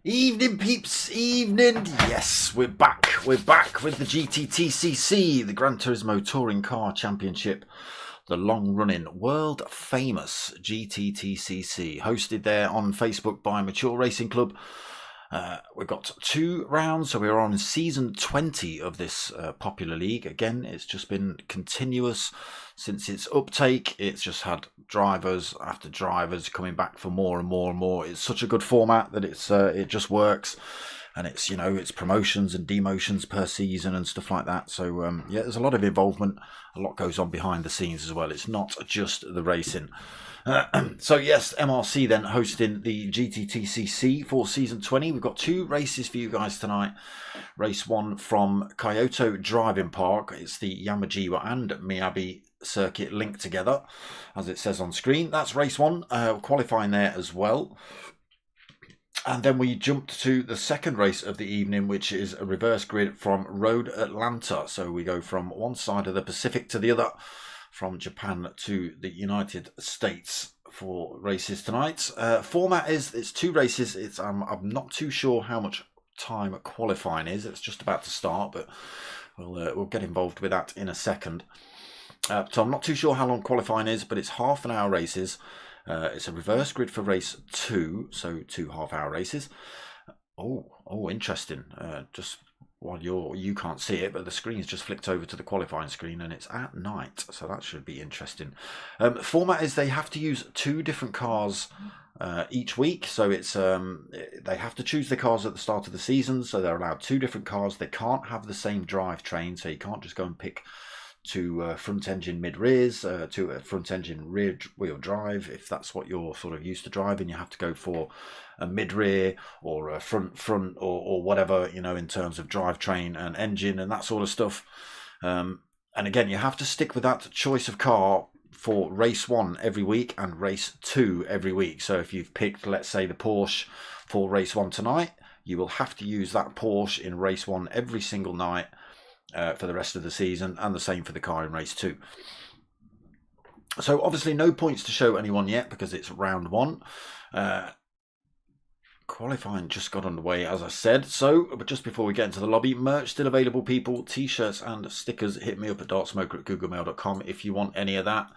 Evening peeps, evening. Yes, we're back with the GTTCC, the Gran Turismo Touring Car Championship, the long-running, world-famous GTTCC, hosted there on Facebook by Mature Racing Club. We've got 2 rounds, so we're on season 20 of this popular league. Again, it's just been continuous since its uptake. It's just had drivers after drivers coming back for more and more and more. It's such a good format that it just works, and it's, you know, it's promotions and demotions per season and stuff like that. So yeah, there's a lot of involvement. A lot goes on behind the scenes as well. It's not just the racing. So yes, MRC then hosting the GTTCC for season 20. We've got 2 races for you guys tonight. Race 1 from Kyoto Driving Park. It's the Yamajiwa and Miyabi circuit linked together, as it says on screen. That's race 1, qualifying there as well. And then we jumped to the second race of the evening, which is a reverse grid from Road Atlanta. So we go from one side of the Pacific to the other, from Japan to the United States for races tonight. Format is, it's 2 races. I'm not too sure how much time qualifying is. It's just about to start, but we'll get involved with that in a second. So I'm not too sure how long qualifying is, but it's half-an-hour races. It's a reverse grid for race 2, so 2 half-hour races. Oh, interesting. Just while you can't see it, but the screen's just flicked over to the qualifying screen, and it's at night, so that should be interesting. Format is they have to use 2 different cars each week, so it's they have to choose the cars at the start of the season, so they're allowed 2 different cars. They can't have the same drivetrain, so you can't just go and pick 2 front engine mid rears to a front engine rear wheel drive. If that's what you're sort of used to driving, you have to go for a mid rear or a front or whatever, you know, in terms of drivetrain and engine and that sort of stuff. And again, you have to stick with that choice of car for race 1 every week and race 2 every week. So if you've picked, let's say, the Porsche for race 1 tonight, you will have to use that Porsche in race 1 every single night for the rest of the season, and the same for the car in race 2. So obviously no points to show anyone yet because it's round 1. Qualifying just got underway, as I said. So, but just before we get into the lobby, merch still available, people. T-shirts and stickers. Hit me up at dartsmoker@googlemail.com if you want any of that.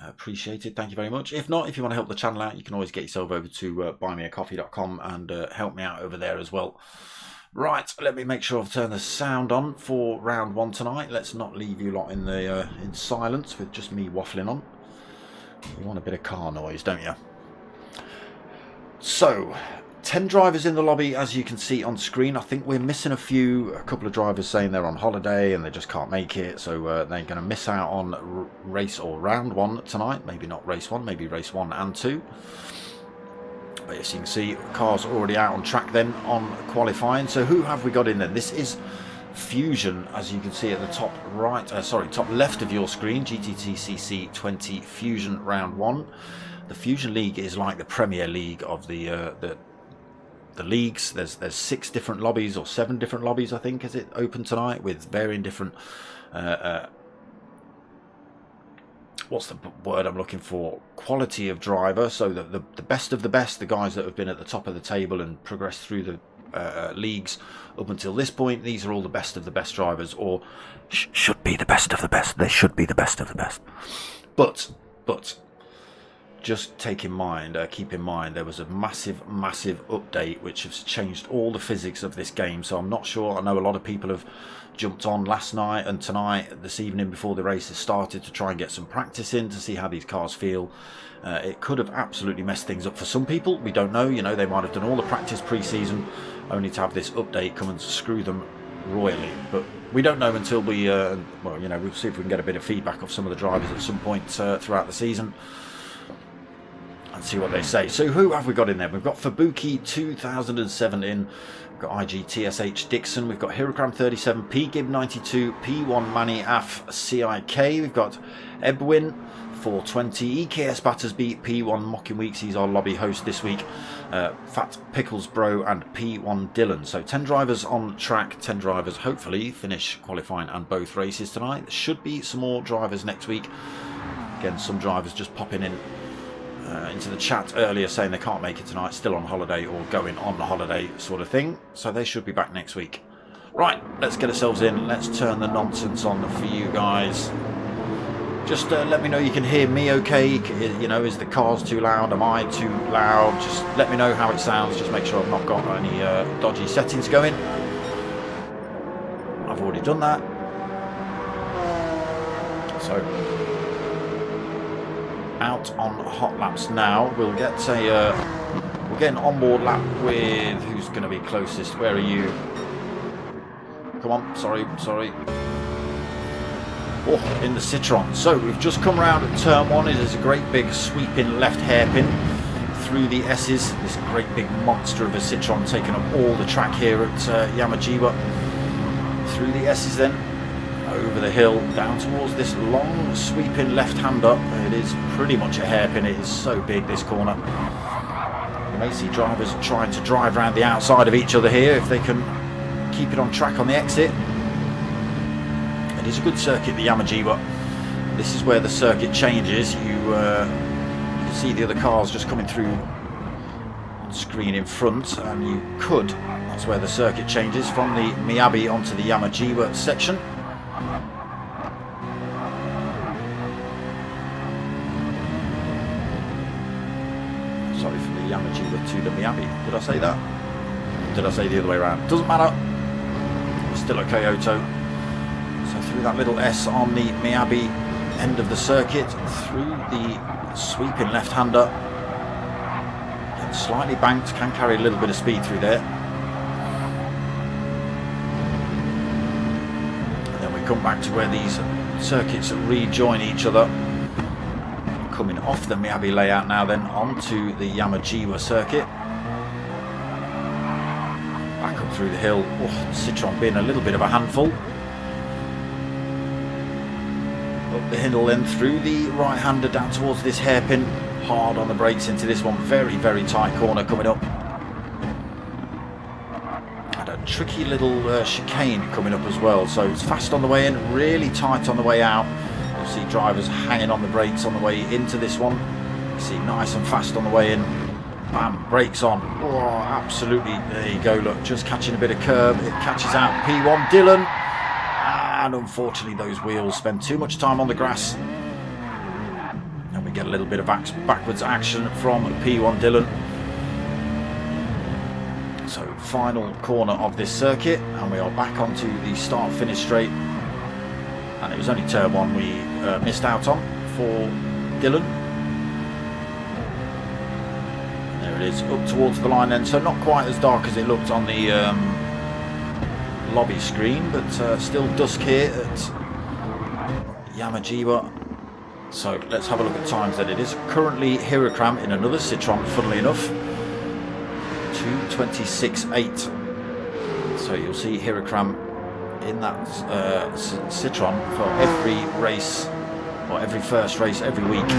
Appreciated. Thank you very much. If not, if you want to help the channel out, you can always get yourself over to buymeacoffee.com and help me out over there as well. Right, let me make sure I've turned the sound on for round 1 tonight. Let's not leave you lot in the in silence with just me waffling on. You want a bit of car noise, don't you? So, 10 drivers in the lobby, as you can see on screen. I think we're missing a couple of drivers saying they're on holiday and they just can't make it, so they're going to miss out on race or round 1 tonight. Maybe not race 1, maybe race 1 and 2. But as you can see, cars are already out on track then on qualifying. So who have we got in then? This is Fusion, as you can see at the top right, top left of your screen. GTTCC 20 Fusion round 1. The Fusion League is like the Premier League of the leagues. There's 6 different lobbies, or 7 different lobbies, I think, is it open tonight, with varying different what's the word I'm looking for? Quality of driver. So the best of the best, the guys that have been at the top of the table and progressed through the leagues up until this point, these are all the best of the best drivers, or should be the best of the best. They should be the best of the best. But just keep in mind there was a massive update which has changed all the physics of this game, so I'm not sure. I know a lot of people have jumped on last night and tonight, this evening before the race has started, to try and get some practice in to see how these cars feel. It could have absolutely messed things up for some people. We don't know, you know, they might have done all the practice pre-season only to have this update come and screw them royally, but we don't know until we well, you know, we'll see if we can get a bit of feedback of some of the drivers at some point throughout the season and see what they say. So who have we got in there? We've got Fabuki 2007 in, we've got IGTSH Dixon, we've got Hirokram 37, P Gib 92, P1 Manny Af CIK, we've got Ebwin 420, EKS Battersby, P1 Mocking Weeks, he's our lobby host this week, Fat Pickles Bro and P1 Dylan. So 10 drivers on track, 10 drivers hopefully finish qualifying and both races tonight. There should be some more drivers next week. Again, some drivers just popping in into the chat earlier saying they can't make it tonight, still on holiday or going on holiday sort of thing, so they should be back next week. Right, let's get ourselves in, let's turn the nonsense on for you guys. Just let me know you can hear me okay. You know, is the cars too loud, am I too loud? Just let me know how it sounds, just make sure I've not got any dodgy settings going. I've already done that, so out on hot laps now. We'll get an onboard lap with who's going to be closest. Where are you? Come on, sorry. Oh, in the Citroen. So we've just come around at turn 1. It is a great big sweeping left hairpin through the S's. This great big monster of a Citroen taking up all the track here at Yamajiwa. Through the S's then, over the hill, down towards this long sweeping left-hander. It is pretty much a hairpin. It is so big, this corner. You may see drivers trying to drive around the outside of each other here if they can keep it on track on the exit. It is a good circuit, the Yamajiwa. This is where the circuit changes. You can see the other cars just coming through on screen in front, and you could, that's where the circuit changes from the Miyabi onto the Yamajiwa section. Sorry, from the Yamajiwa to the Miyabi. Did I say that? Did I say the other way around? Doesn't matter. We're still at Kyoto. So through that little S on the Miyabi end of the circuit, through the sweeping left-hander. Slightly banked, can carry a little bit of speed through there. And then we come back to where these circuits rejoin each other. Coming off the Miyabi layout now then onto the Yamajiwa circuit. Back up through the hill. Oh, Citroen being a little bit of a handful. Up the hill then through the right-hander down towards this hairpin. Hard on the brakes into this one. Very tight corner coming up. And a tricky little chicane coming up as well. So it's fast on the way in, really tight on the way out. You see drivers hanging on the brakes on the way into this one. You see nice and fast on the way in. Bam, brakes on. Oh, absolutely. There you go, look, just catching a bit of curb. It catches out P1 Dylan. And unfortunately those wheels spend too much time on the grass. And we get a little bit of backwards action from P1 Dylan. So final corner of this circuit, and we are back onto the start-finish straight. And it was only turn 1 we missed out on for Dylan. There it is, up towards the line then. So not quite as dark as it looked on the lobby screen, but still dusk here at Yamajiwa. So let's have a look at times then. It is currently Hirokram in another Citroen, funnily enough, 2:26.8. So you'll see Hirokram in that Citroen for every race, or every first race every week.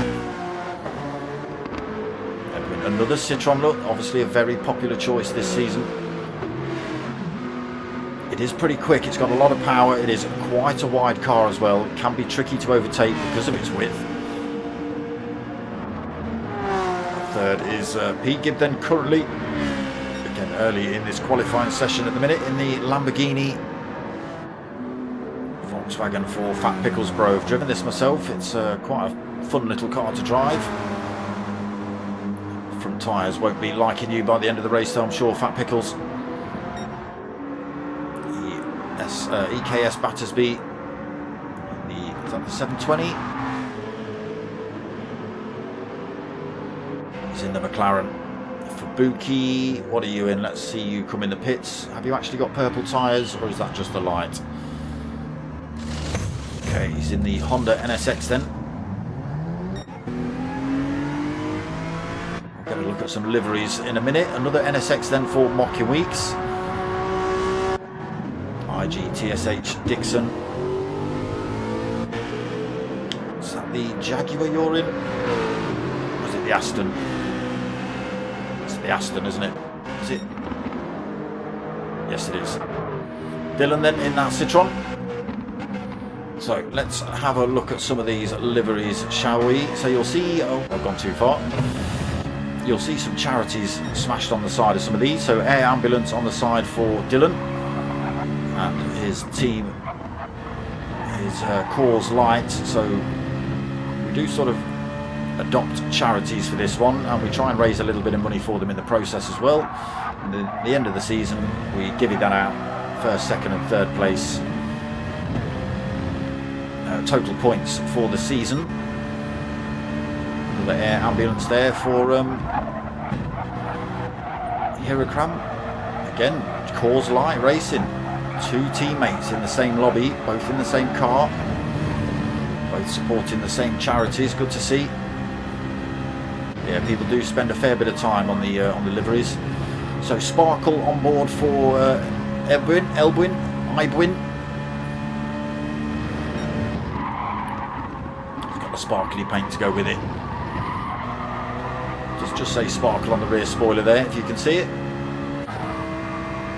Another Citroen, look, obviously a very popular choice this season. It is pretty quick, it's got a lot of power, it is quite a wide car as well, it can be tricky to overtake because of its width. Third is Pete Gibb then currently, again early in this qualifying session at the minute, in the Lamborghini Volkswagen for Fat Pickles Bro. I've driven this myself, it's quite a fun little car to drive. front tyres won't be liking you by the end of the race, though, I'm sure. Fat Pickles. EKS Battersby. Is that the 720? He's in the McLaren. Fubuki, what are you in? Let's see you come in the pits. Have you actually got purple tyres, or is that just the light? Okay, he's in the Honda NSX then. Going to look at some liveries in a minute. Another NSX then for Mocking Weeks. GTTCC Dixon. Is that the Jaguar you're in? Or is it the Aston? It's the Aston, isn't it? Is it? Yes, it is. Dylan then in that Citroen. So let's have a look at some of these liveries, shall we? So you'll see, oh, I've gone too far. You'll see some charities smashed on the side of some of these. So Air Ambulance on the side for Dylan and his team, his Cause Light. So we do sort of adopt charities for this one, and we try and raise a little bit of money for them in the process as well. And at the end of the season, we divvy that out, first, second and third place. Total points for the season. Another Air Ambulance there for Hirokram. Again, Cause Light Racing. Two teammates in the same lobby, both in the same car, both supporting the same charities. Good to see. Yeah, people do spend a fair bit of time on the liveries. So Sparkle on board for Ibwin. A sparkly paint to go with it. Just say Sparkle on the rear spoiler there, if you can see it.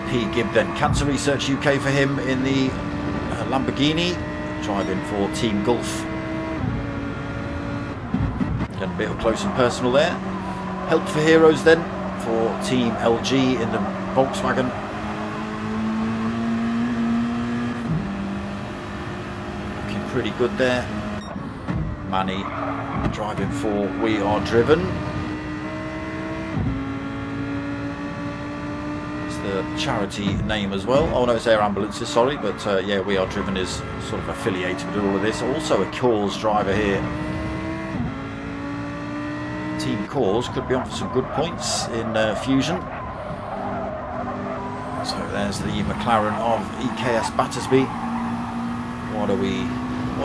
P. Gibb then, Cancer Research UK for him in the Lamborghini, driving for Team Gulf. Getting a bit up close and personal there. Help for Heroes then for Team LG in the Volkswagen. Looking pretty good there. Manny driving for We Are Driven. It's the charity name as well. Oh no, it's Air Ambulances, sorry, but yeah, We Are Driven is sort of affiliated with all of this. Also a Cause driver here. Team Cause could be on for some good points in Fusion. So there's the McLaren of EKS Battersby. What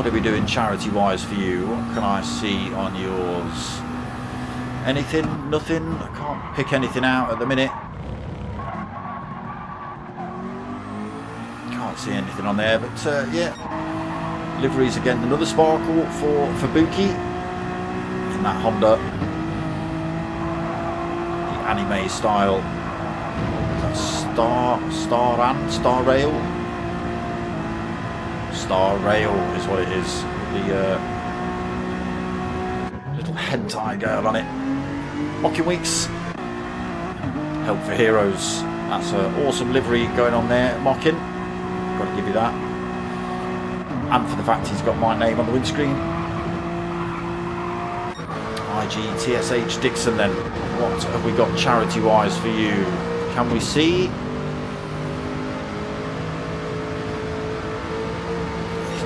are we doing charity-wise for you? What can I see on yours? Anything? Nothing? I can't pick anything out at the minute. Can't see anything on there, but yeah. Liveries again. Another Sparkle for Fubuki in that Honda. The anime style. Star Rail. Star Rail is what it is. The little hentai girl on it. Mocking Weeks. Help for Heroes. That's an awesome livery going on there. Mocking. Got to give you that. And for the fact he's got my name on the windscreen. GTTCC Dixon then. What have we got charity wise for you? Can we see?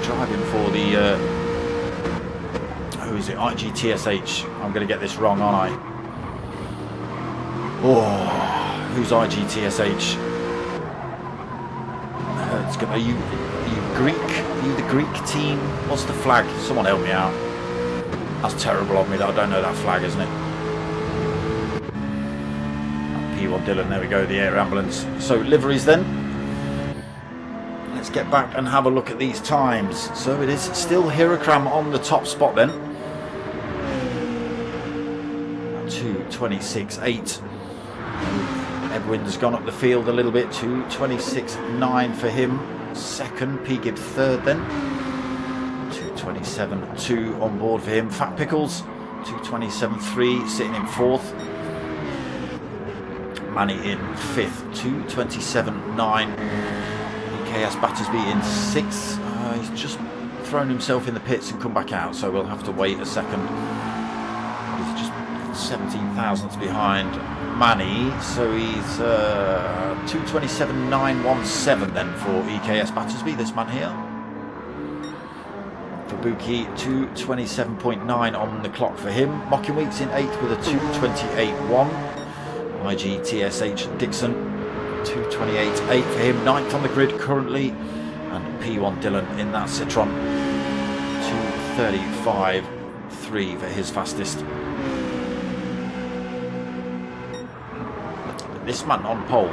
Driving for the who is it? IGTSH. I'm going to get this wrong, aren't I? Oh, who's IGTSH? Are you Greek? Are you the Greek team? What's the flag? Someone help me out. That's terrible of me that I don't know that flag, isn't it? P1 Dylan. There we go. The Air Ambulance. So liveries then. Let's get back and have a look at these times. So it is still Hirokram on the top spot then. 2:26.8. Edwin's gone up the field a little bit. 2:26.9 for him. Second. P. Gibb third then. 2:27.2 on board for him. Fat Pickles. 2:27.3 sitting in fourth. Manny in fifth. 2:27.9. EKS Battersby in sixth. He's just thrown himself in the pits and come back out, so we'll have to wait a second. He's just 17 thousandths behind Manny, so he's 2:27.917 then for EKS Battersby, this man here. For Buki, 2:27.9 on the clock for him. Mockenweek's in 8th with a 2:28.1. IGTSH Dixon, 2:28.8 for him. 9th on the grid currently. And P1 Dylan in that Citroen, 2:35.3 for his fastest. This man on pole.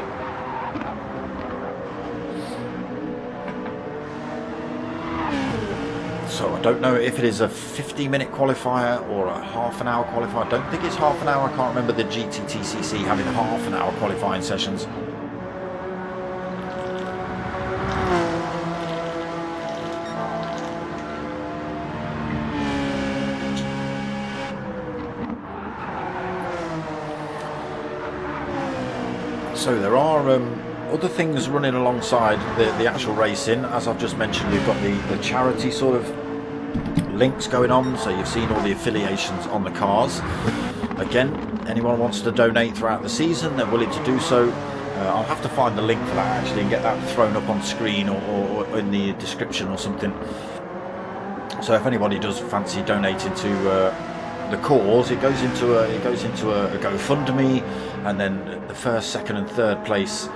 So I don't know if it is a 50-minute qualifier or a half-an-hour qualifier. I don't think it's half an hour. I can't remember the GTTCC having half-an-hour qualifying sessions. So there are other things running alongside the actual racing. As I've just mentioned, we've got the charity sort of links going on. So you've seen all the affiliations on the cars. Again, anyone wants to donate throughout the season, they're willing to do so. I'll have to find the link for that actually and get that thrown up on screen or in the description or something. So if anybody does fancy donating to the cause, it goes into a GoFundMe, and then the first, second and third place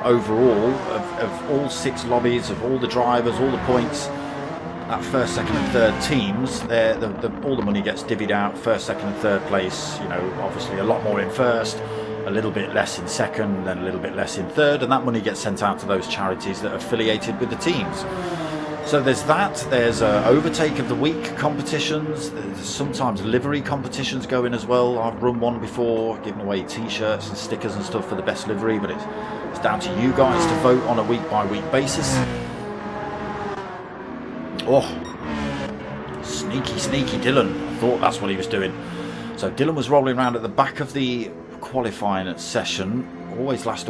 overall of all 6 lobbies, of all the drivers, all the points, that first, second and third teams, all the money gets divvied out. First, second and third place, you know, obviously a lot more in first, a little bit less in second, then a little bit less in third, and that money gets sent out to those charities that are affiliated with the teams. So there's that, there's overtake of the week competitions, there's sometimes livery competitions going as well. I've run one before, giving away t-shirts and stickers and stuff for the best livery, but it's down to you guys to vote on a week by week basis. Oh, sneaky Dylan, I thought that's what he was doing. So Dylan was rolling around at the back of the qualifying session, always last.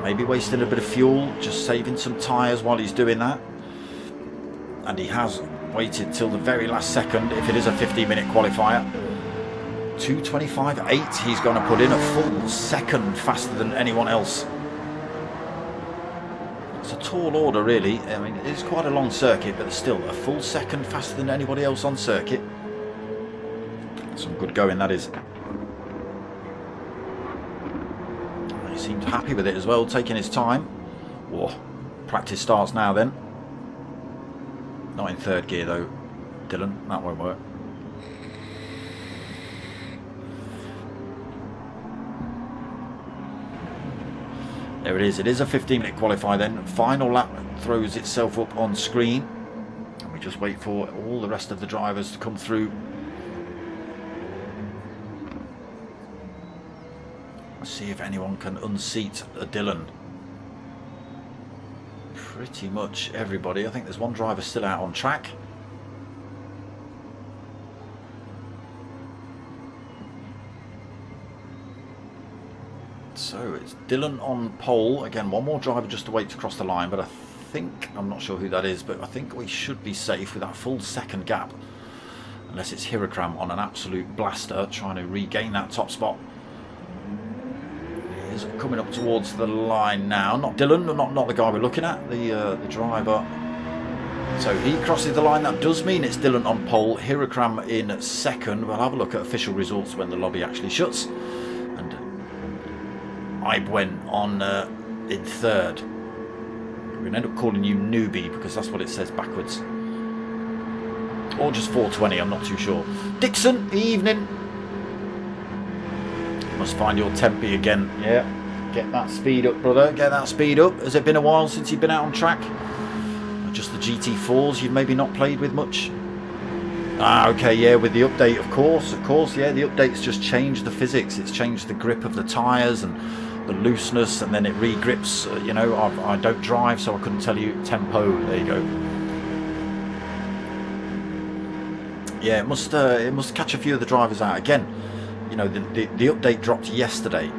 Maybe wasting a bit of fuel, just saving some tyres while he's doing that. And he has waited till the very last second, if it is a 15-minute qualifier. 2:25.8 he's going to put in, a full second faster than anyone else. It's a tall order really. I mean, it is quite a long circuit, but still a full second faster than anybody else on circuit. Some good going, that is. He seemed happy with it as well, taking his time. Whoa, practice starts now then. Not in third gear though, Dylan, that won't work. There it is a 15-minute qualifier then. Final lap throws itself up on screen. And we just wait for all the rest of the drivers to come through. See if anyone can unseat a Dylan. Pretty much everybody. I think there's one driver still out on track. So it's Dylan on pole. Again, one more driver just to wait to cross the line, but I think, I'm not sure who that is, but I think we should be safe with that full second gap. Unless it's Hirakram on an absolute blaster trying to regain that top spot. Coming up towards the line now. Not Dylan, not the guy we're looking at, the driver. So he crosses the line. That does mean it's Dylan on pole, Hirakram in second. We'll have a look at official results when the lobby actually shuts. And Ibwen on in third. We're going to end up calling you newbie because that's what it says backwards. Or just 420, I'm not too sure. Dixon, evening. Must find your tempi again. Yeah, get that speed up, brother. Get that speed up. Has it been a while since you've been out on track? Or just the GT4s you've maybe not played with much? Ah, okay, yeah, with the update, of course, yeah, the update's just changed the physics. It's changed the grip of the tyres and the looseness, and then it re-grips. You know, I don't drive, so I couldn't tell you tempo. There you go. Yeah, it must catch a few of the drivers out again. You know, the update dropped yesterday.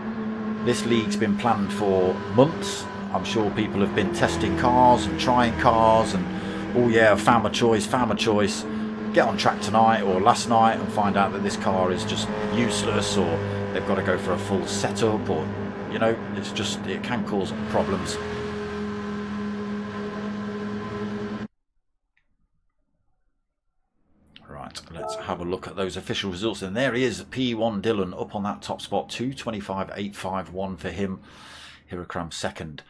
This league's been planned for months. I'm sure people have been testing cars and trying cars and, oh yeah, found my choice. get on track tonight or last night and find out that this car is just useless, or they've got to go for a full setup, or you know, it's just, it can cause problems. Right, let's have a look at those official results. And there he is, P1 Dylan up on that top spot, 2:25.851 for him. Hirakram second,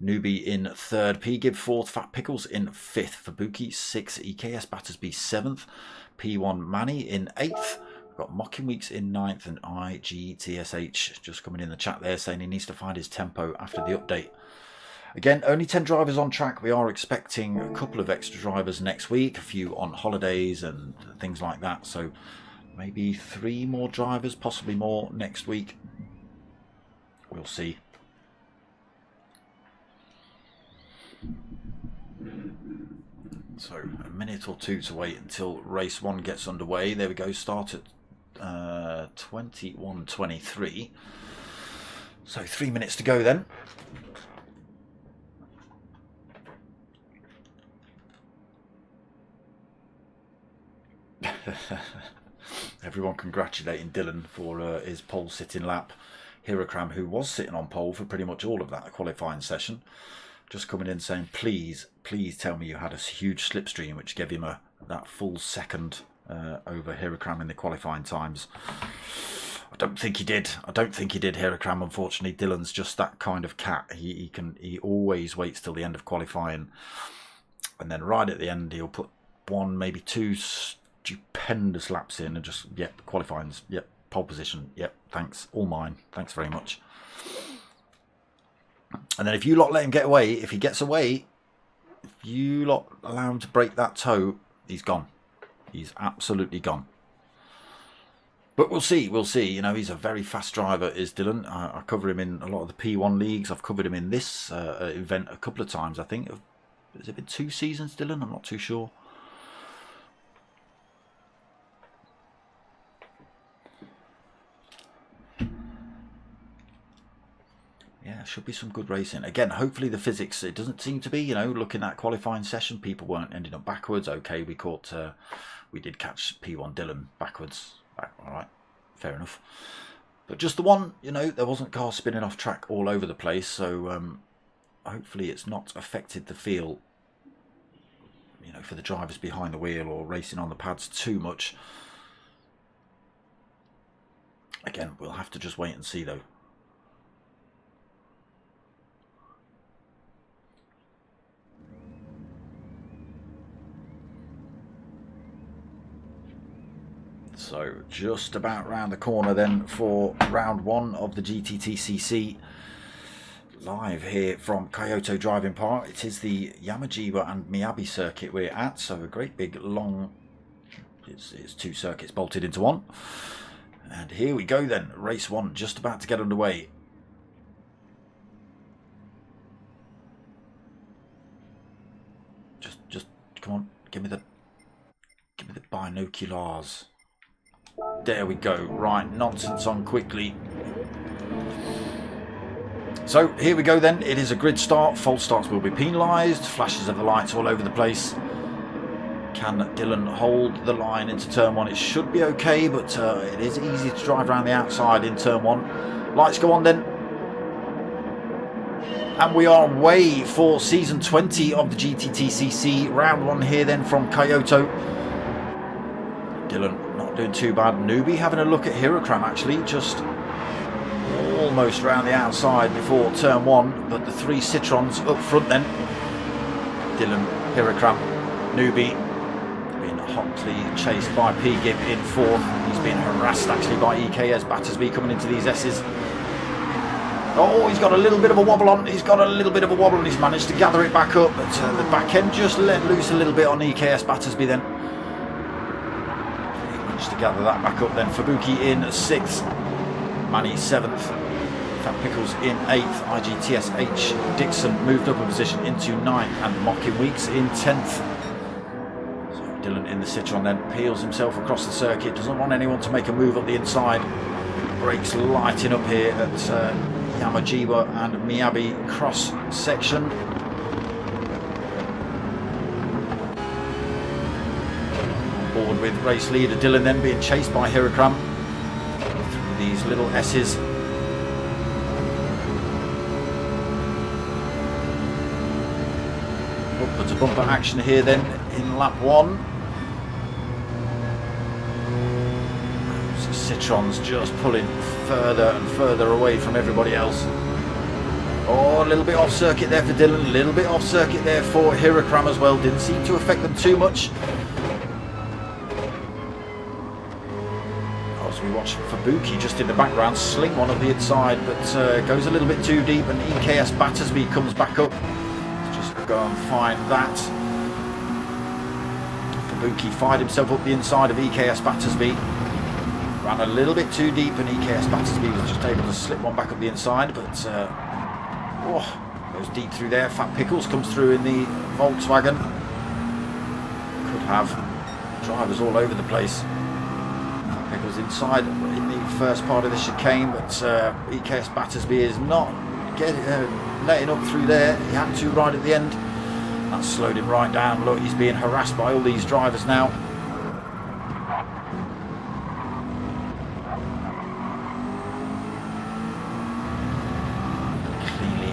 Newbie in third, P-Gib fourth, Fat Pickles in fifth, Fubuki sixth, EKS Battersby seventh, P1 Manny in eighth. We've got Mocking Weeks in ninth, and IGTSH just coming in the chat there saying he needs to find his tempo after the update. Again, only 10 drivers on track. We are expecting a couple of extra drivers next week, a few on holidays and things like that. So maybe 3 more drivers, possibly more next week. We'll see. So a minute or two to wait until race 1 gets underway. There we go, start at 21:23. So 3 minutes to go then. Everyone congratulating Dylan for his pole sitting lap. Hirakram, who was sitting on pole for pretty much all of that qualifying session, just coming in saying, please tell me you had a huge slipstream which gave him that full second over Hirakram in the qualifying times. I don't think he did, Hirakram, unfortunately. Dylan's just that kind of cat. He always waits till the end of qualifying, and then right at the end he'll put 1, maybe 2 stupendous laps in and just, yep, qualifying's, yep, pole position, yep, thanks, all mine, thanks very much. And then if you lot let him get away, if he gets away, if you lot allow him to break that toe, he's gone. He's absolutely gone. But we'll see, you know, he's a very fast driver, is Dylan. I cover him in a lot of the P1 leagues. I've covered him in this event a couple of times, I think. Has it been 2 seasons, Dylan? I'm not too sure. Yeah, should be some good racing. Again, hopefully the physics, it doesn't seem to be, you know, looking at qualifying session, people weren't ending up backwards. Okay, we did catch P1 Dylan backwards. All right, fair enough. But just the one, you know, there wasn't cars spinning off track all over the place. So hopefully it's not affected the feel, you know, for the drivers behind the wheel or racing on the pads too much. Again, we'll have to just wait and see though. So just about round the corner then for round 1 of the GTTCC. Live here from Kyoto Driving Park. It is the Yamajiba and Miyabi circuit we're at. So a great big long, it's 2 circuits bolted into one. And here we go then, race 1 just about to get underway. Just come on, give me the binoculars. There we go. Right, nonsense on quickly. So here we go then. It is a grid start. False starts will be penalised. Flashes of the lights all over the place. Can Dylan hold the line into turn 1? It should be okay, but it is easy to drive around the outside in turn 1. Lights go on then. And we are away for season 20 of the GTTCC. Round 1 here then from Kyoto. Dylan not doing too bad. Newbie having a look at Hirakram actually, just almost round the outside before turn 1, but the 3 Citrons up front then. Dylan, Hirakram, Newbie being hotly chased by P-Gib in 4th. He's being harassed actually by EKS Battersby coming into these S's. Oh, he's got a little bit of a wobble on. He's managed to gather it back up, but the back end just let loose a little bit on EKS Battersby then. To gather that back up then. Fubuki in 6th, Manny 7th, Fat Pickles in 8th, IGTSH Dixon moved up a position into 9th, and Mocking Weeks in 10th. So Dylan in the Citron then peels himself across the circuit, doesn't want anyone to make a move up the inside. Brakes lighting up here at Yamajiba and Miyabi cross section. board with race leader Dylan, then being chased by Hirakram through these little S's. Bumper to bumper action here then in lap 1. So Citron's just pulling further and further away from everybody else. Oh, a little bit off circuit there for Dylan, a little bit off circuit there for Hirakram as well. Didn't seem to affect them too much. As we watch Fabuki just in the background sling one on the inside, but goes a little bit too deep, and EKS Battersby comes back up. Let's just go and find that. Fabuki fired himself up the inside of EKS Battersby. Ran a little bit too deep, and EKS Battersby was just able to slip one back up the inside, but goes deep through there. Fat Pickles comes through in the Volkswagen. Could have drivers all over the place. Fat Pickles inside in the first part of the chicane, but EKS Battersby is not letting up through there. He had to right at the end. That slowed him right down. Look, he's being harassed by all these drivers now.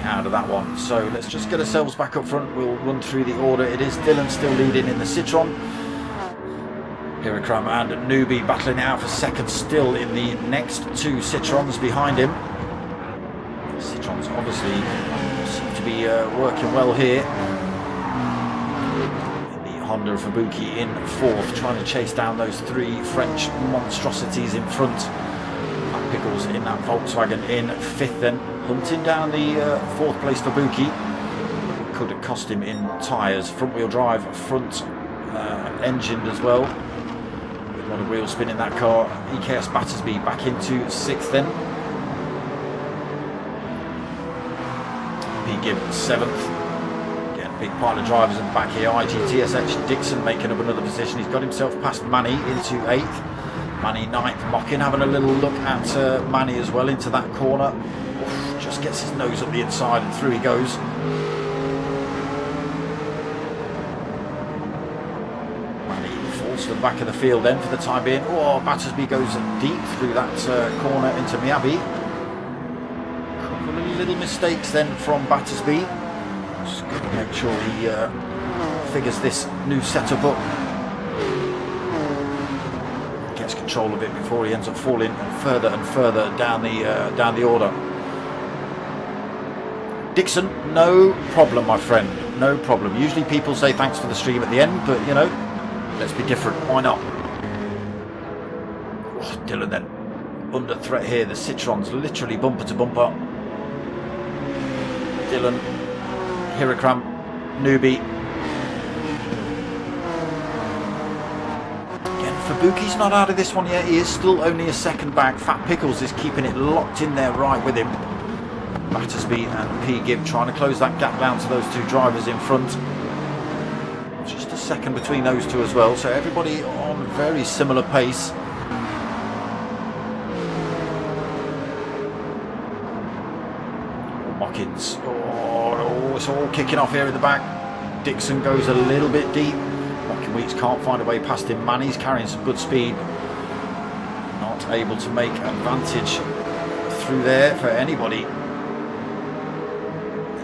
Out of that one. So let's just get ourselves back up front. We'll run through the order. It is Dylan still leading in the Citron. Hirakram and Newbie battling it out for second still in the next two Citrons behind him. The Citrons obviously seem to be working well here. The Honda of Fabuki in fourth, trying to chase down those three French monstrosities in front. Fat Pickles in that Volkswagen in fifth then. Hunting down the fourth place for Fabuki. Could have cost him in tyres. Front wheel drive, front engined as well. With a lot of wheel spin in that car. EKS Battersby back into sixth then. P. Gibb seventh. Again, big pile of drivers in the back here. IGTSX Dixon making up another position. He's got himself past Manny into eighth. Manny ninth. Mockin having a little look at Manny as well into that corner. Just gets his nose up the inside and through he goes. Manny falls to the back of the field then for the time being. Oh, Battersby goes deep through that corner into Miyabi. Couple of little mistakes then from Battersby. Just got to make sure he figures this new setup up. Gets control of it before he ends up falling further and further down the order. Dixon, no problem, my friend, no problem. Usually people say thanks for the stream at the end, but you know, let's be different. Why not? Oh, Dylan then under threat here. The Citrons literally bumper to bumper. Dylan, Hirakram, Newbie. Again, Fabuki's not out of this one yet. He is still only a second back. Fat Pickles is keeping it locked in there right with him. Battersby and P. Gibb trying to close that gap down to those two drivers in front. Just a second between those two as well, so everybody on very similar pace. Mockins, oh, it's all kicking off here at the back. Dixon goes a little bit deep. Mockin Weeks can't find a way past him. Manny's carrying some good speed. Not able to make advantage through there for anybody.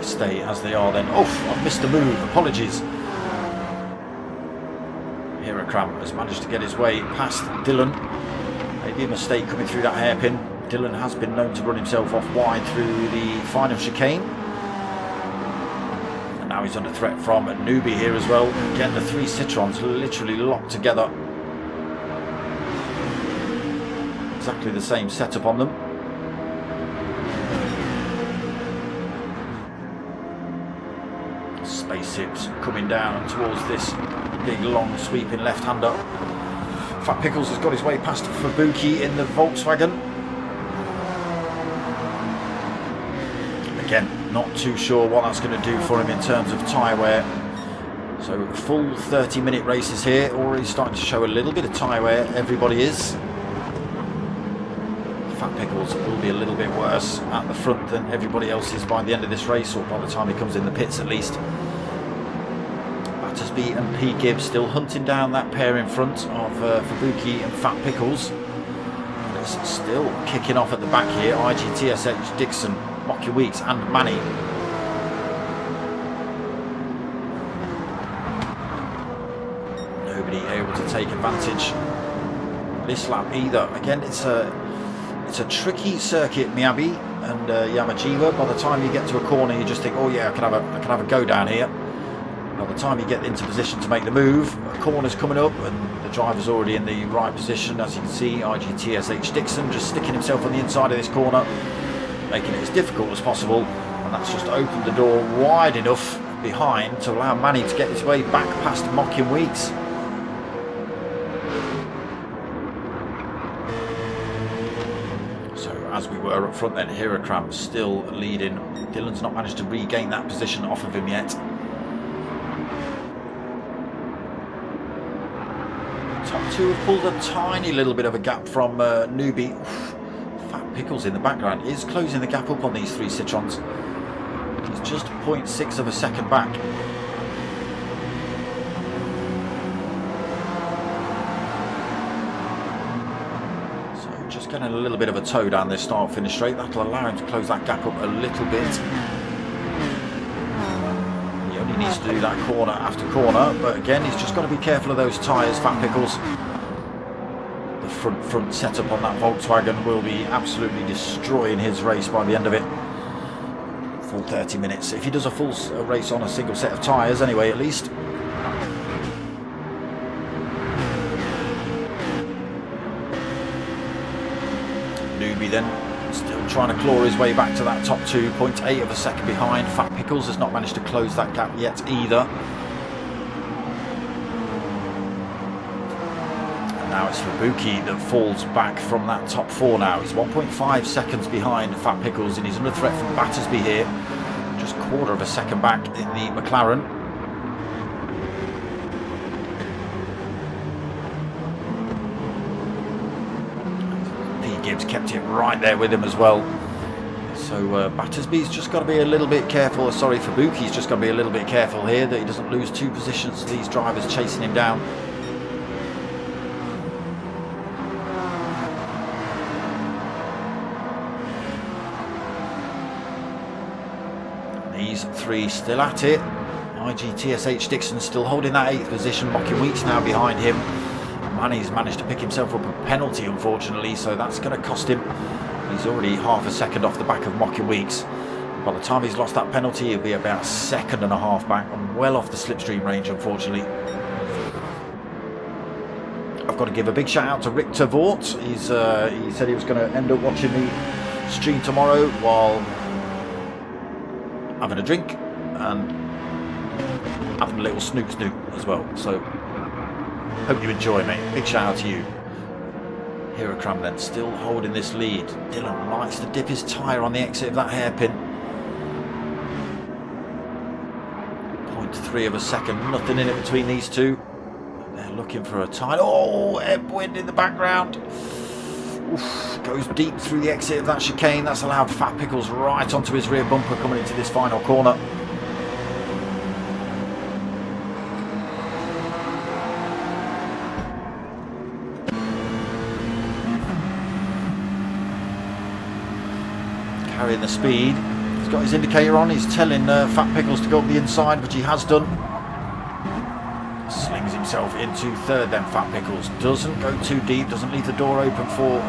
Stay as they are then. Oh, I've missed a move, apologies. Hirakram has managed to get his way past Dylan. Maybe a mistake coming through that hairpin. Dylan has been known to run himself off wide through the final chicane. And now he's under threat from a Newbie here as well. Again, the three Citrons literally locked together. Exactly the same setup on them. Spaceships coming down towards this big long sweeping left-hander. Fat Pickles has got his way past Fabuki in the Volkswagen. Again, not too sure what that's going to do for him in terms of tyre wear. So full 30-minute races here, already starting to show a little bit of tyre wear. Everybody is. Fat Pickles will be a little bit worse at the front than everybody else is by the end of this race, or by the time he comes in the pits at least. Battersby and P. Gibbs still hunting down that pair in front of Fubuki and Fat Pickles. It's still kicking off at the back here. IGTSH, Dixon, Mocky Weeks and Manny. Nobody able to take advantage this lap either. Again, it's a tricky circuit, Miyabi and Yamajiwa. By the time you get to a corner, you just think, oh yeah, I can have a go down here. By the time you get into position to make the move, a corner's coming up and the driver's already in the right position. As you can see, IGTSH Dixon just sticking himself on the inside of this corner, making it as difficult as possible, and that's just opened the door wide enough behind to allow Manny to get his way back past Mocking Weeks. As we were up front then, Hirakram still leading. Dylan's not managed to regain that position off of him yet. Top two have pulled a tiny little bit of a gap from Newbie. Oof. Fat Pickles in the background is closing the gap up on these three Citrons. He's just 0.6 of a second back. Getting a little bit of a toe down this start-finish straight. That'll allow him to close that gap up a little bit. He only needs to do that corner after corner, but again, he's just got to be careful of those tyres, Fat Pickles. The front setup on that Volkswagen will be absolutely destroying his race by the end of it. Full 30 minutes. If he does a full race on a single set of tyres anyway, at least. Then still trying to claw his way back to that top 2.8 of a second behind. Fat Pickles has not managed to close that gap yet either. And now it's Fubuki that falls back from that top 4 now. He's 1.5 seconds behind Fat Pickles and he's under threat from Battersby here. Just quarter of a second back in the McLaren. Gibbs kept it right there with him as well. So Battersby's just got to be a little bit careful. Sorry, Fubuki's just got to be a little bit careful here that he doesn't lose 2 positions to these drivers chasing him down. These 3 still at it. IGTSH Dixon still holding that 8th position. Mocking Weeks now behind him. Manny's managed to pick himself up a penalty, unfortunately, so that's going to cost him. He's already half a second off the back of Mocking Weeks. By the time he's lost that penalty, he'll be about 1.5 seconds back and well off the slipstream range, unfortunately. I've got to give a big shout out to Rick Tervort. He said he was going to end up watching the stream tomorrow while having a drink and having a little snoop as well. So hope you enjoy, mate. Big shout out to you. Hirakram then still holding this lead. Dylan likes to dip his tyre on the exit of that hairpin. 0.3 of a second, nothing in it between these two. They're looking for a tyre. Oh, headwind in the background. Oof, goes deep through the exit of that chicane. That's allowed Fat Pickles right onto his rear bumper coming into this final corner. Carrying the speed. He's got his indicator on. He's telling Fat Pickles to go up the inside, which he has done. Slings himself into 3rd then, Fat Pickles. Doesn't go too deep, doesn't leave the door open for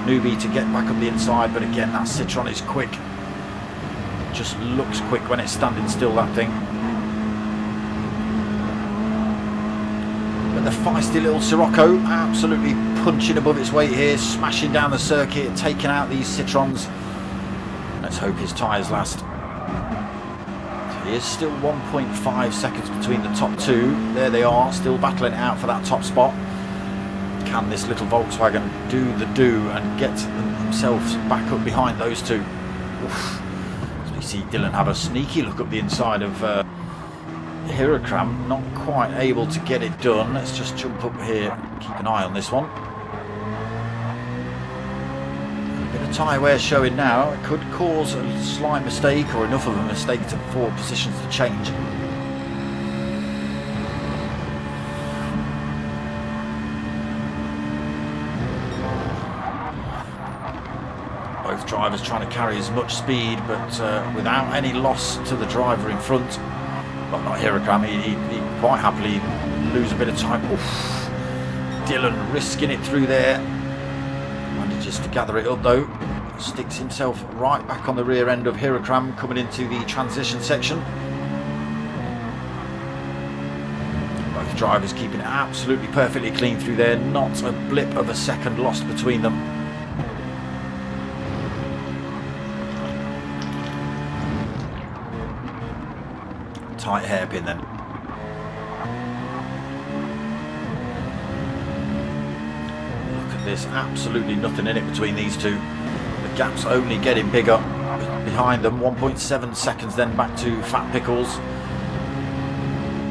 Newbie to get back up the inside, but again, that Citroen is quick. Just looks quick when it's standing still, that thing. But the feisty little Sirocco absolutely punching above its weight here, smashing down the circuit, taking out these Citroens. Let's hope his tyres last. So he is still 1.5 seconds between the top 2. There they are, still battling it out for that top spot. Can this little Volkswagen do the do and get themselves back up behind those 2? Oof. So we see Dylan have a sneaky look up the inside of Hirakram, not quite able to get it done. Let's just jump up here, keep an eye on this one. Tyre wear showing now. It could cause a slight mistake or enough of a mistake for positions to change. Both drivers trying to carry as much speed, but without any loss to the driver in front. Well, not Hirakam, he'd quite happily lose a bit of time. Oof. Dylan risking it through there. Manages to gather it up though. Sticks himself right back on the rear end of Hirakam coming into the transition section. Both drivers keeping it absolutely perfectly clean through there. Not a blip of a second lost between them. Tight hairpin then. Look at this, absolutely nothing in it between these two. The gap's only getting bigger behind them. 1.7 seconds then back to Fat Pickles.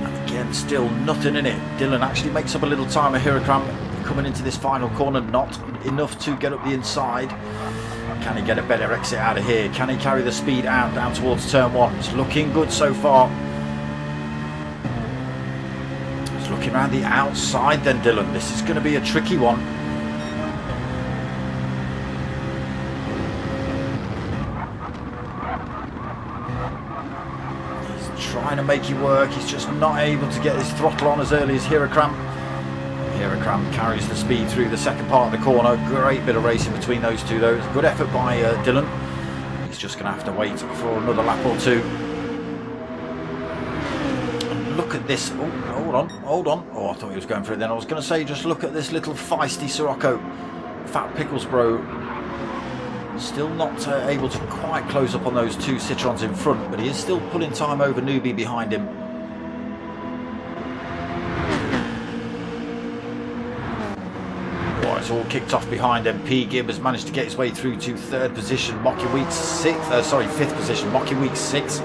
And again, still nothing in it. Dylan actually makes up a little time of Hirakam coming into this final corner. Not enough to get up the inside. Can he get a better exit out of here? Can he carry the speed out down towards turn one? It's looking good so far. He's looking around the outside then, Dylan. This is going to be a tricky one. Trying to make it work, he's just not able to get his throttle on as early as Hirakam. Hirakam carries the speed through the second part of the corner. Great bit of racing between those two though. Good effort by Dylan. He's just going to have to wait for another lap or two. And look at this. Oh, hold on. Oh, I thought he was going for it then. I was going to say, just look at this little feisty Sirocco. Fat Pickles bro. Still not able to quite close up on those two Citroens in front, but he is still pulling time over Newbie behind him. Oh, it's all kicked off behind him. P. Gibb has managed to get his way through to third position. Fifth position. Mocking Week 6.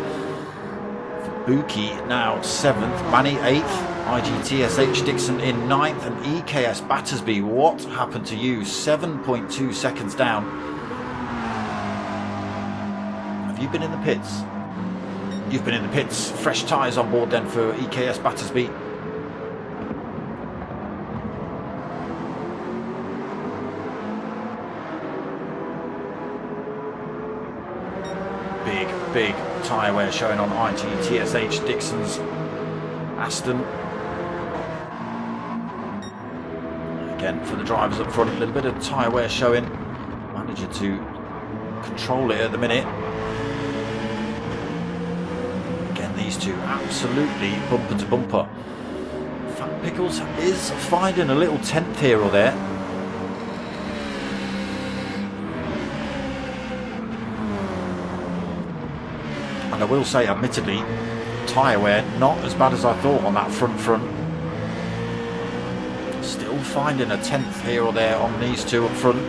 Buki now 7th. Manny 8th. IGTSH Dixon in 9th. And EKS Battersby, what happened to you? 7.2 seconds down. Have you been in the pits? You've been in the pits. Fresh tyres on board then for EKS Battersby. Big tyre wear showing on IGTSH Dixon's Aston. Again, for the drivers up front, a little bit of tyre wear showing. Managing to control it at the minute. These two absolutely bumper to bumper. Fat Pickles is finding a little 10th here or there. And I will say, admittedly, tyre wear not as bad as I thought on that front. Still finding a 10th here or there on these two up front.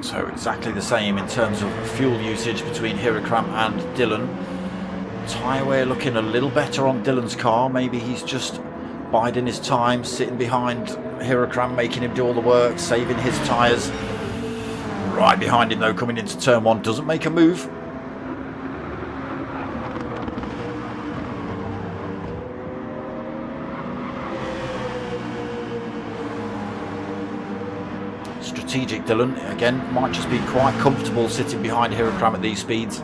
So exactly the same in terms of fuel usage between Hirakam and Dylan. Tyre wear looking a little better on Dylan's car. Maybe he's just biding his time, sitting behind Hirakam, making him do all the work, saving his tyres. Right behind him though, coming into turn one, doesn't make a move. Strategic Dylan, again, might just be quite comfortable sitting behind Hirakam at these speeds,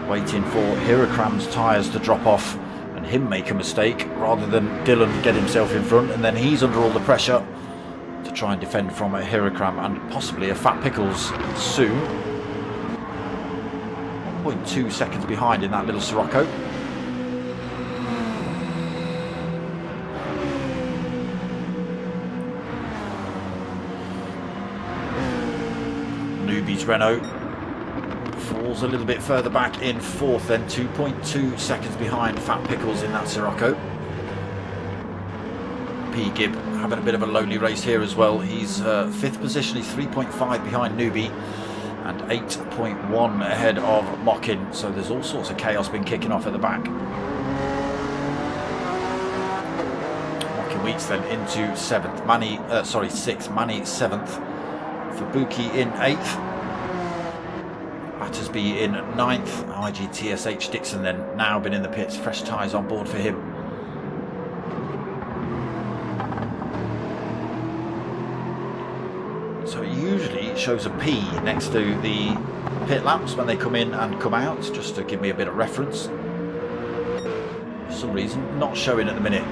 waiting for Hirakam's tyres to drop off and him make a mistake, rather than Dylan get himself in front and then he's under all the pressure to try and defend from a Hirakam and possibly a Fat Pickles soon. 1.2 seconds behind in that little Sirocco. Newbie's Renault falls a little bit further back in 4th, then 2.2 seconds behind Fat Pickles in that Sirocco. P. Gibb having a bit of a lonely race here as well. He's 5th position, he's 3.5 behind Newbie and 8.1 ahead of Mockin. So there's all sorts of chaos been kicking off at the back. Mockin Weeks then into 7th, 6th, Manny 7th. Fubuki in 8th. Battersby in 9th. IGTSH Dixon then now been in the pits. Fresh tyres on board for him. So it usually shows a P next to the pit laps when they come in and come out, just to give me a bit of reference. For some reason, not showing at the minute.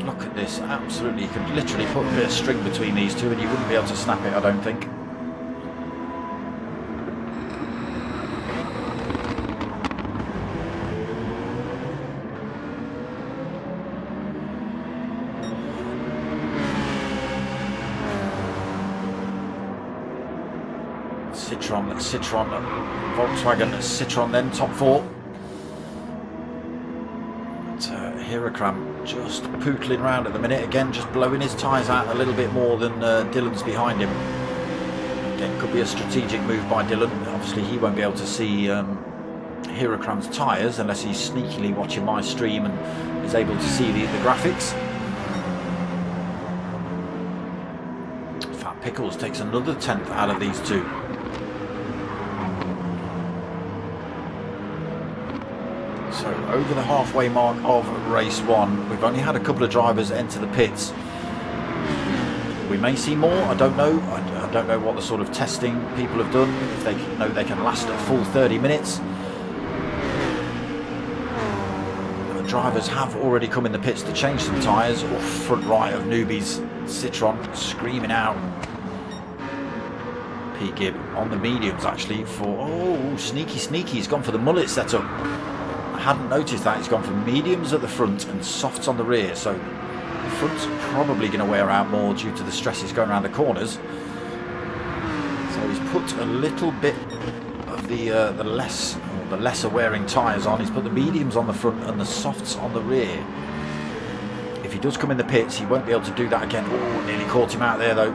Look at this, absolutely, you could literally put a bit of string between these two and you wouldn't be able to snap it, I don't think. Citroen, Volkswagen, Citroen then, top 4. Hiragram just pootling around at the minute, again just blowing his tyres out a little bit more than Dylan's behind him. Again, could be a strategic move by Dylan. Obviously he won't be able to see Hiragram's tyres unless he's sneakily watching my stream and is able to see the graphics. Fat Pickles takes another 10th out of these two. So over the halfway mark of race 1, we've only had a couple of drivers enter the pits. We may see more, I don't know. I don't know what the sort of testing people have done, if they know they can last a full 30 minutes. The drivers have already come in the pits to change some tyres. Oh, front right of newbies, Citroen screaming out. P. Gibb on the mediums actually for, oh, sneaky, he's gone for the mullet setup. I hadn't noticed that. He's gone for mediums at the front and softs on the rear, so the front's probably going to wear out more due to the stresses going around the corners. So he's put a little bit of the lesser wearing tyres on. He's put the mediums on the front and the softs on the rear. If he does come in the pits, he won't be able to do that again. Oh, nearly caught him out there though.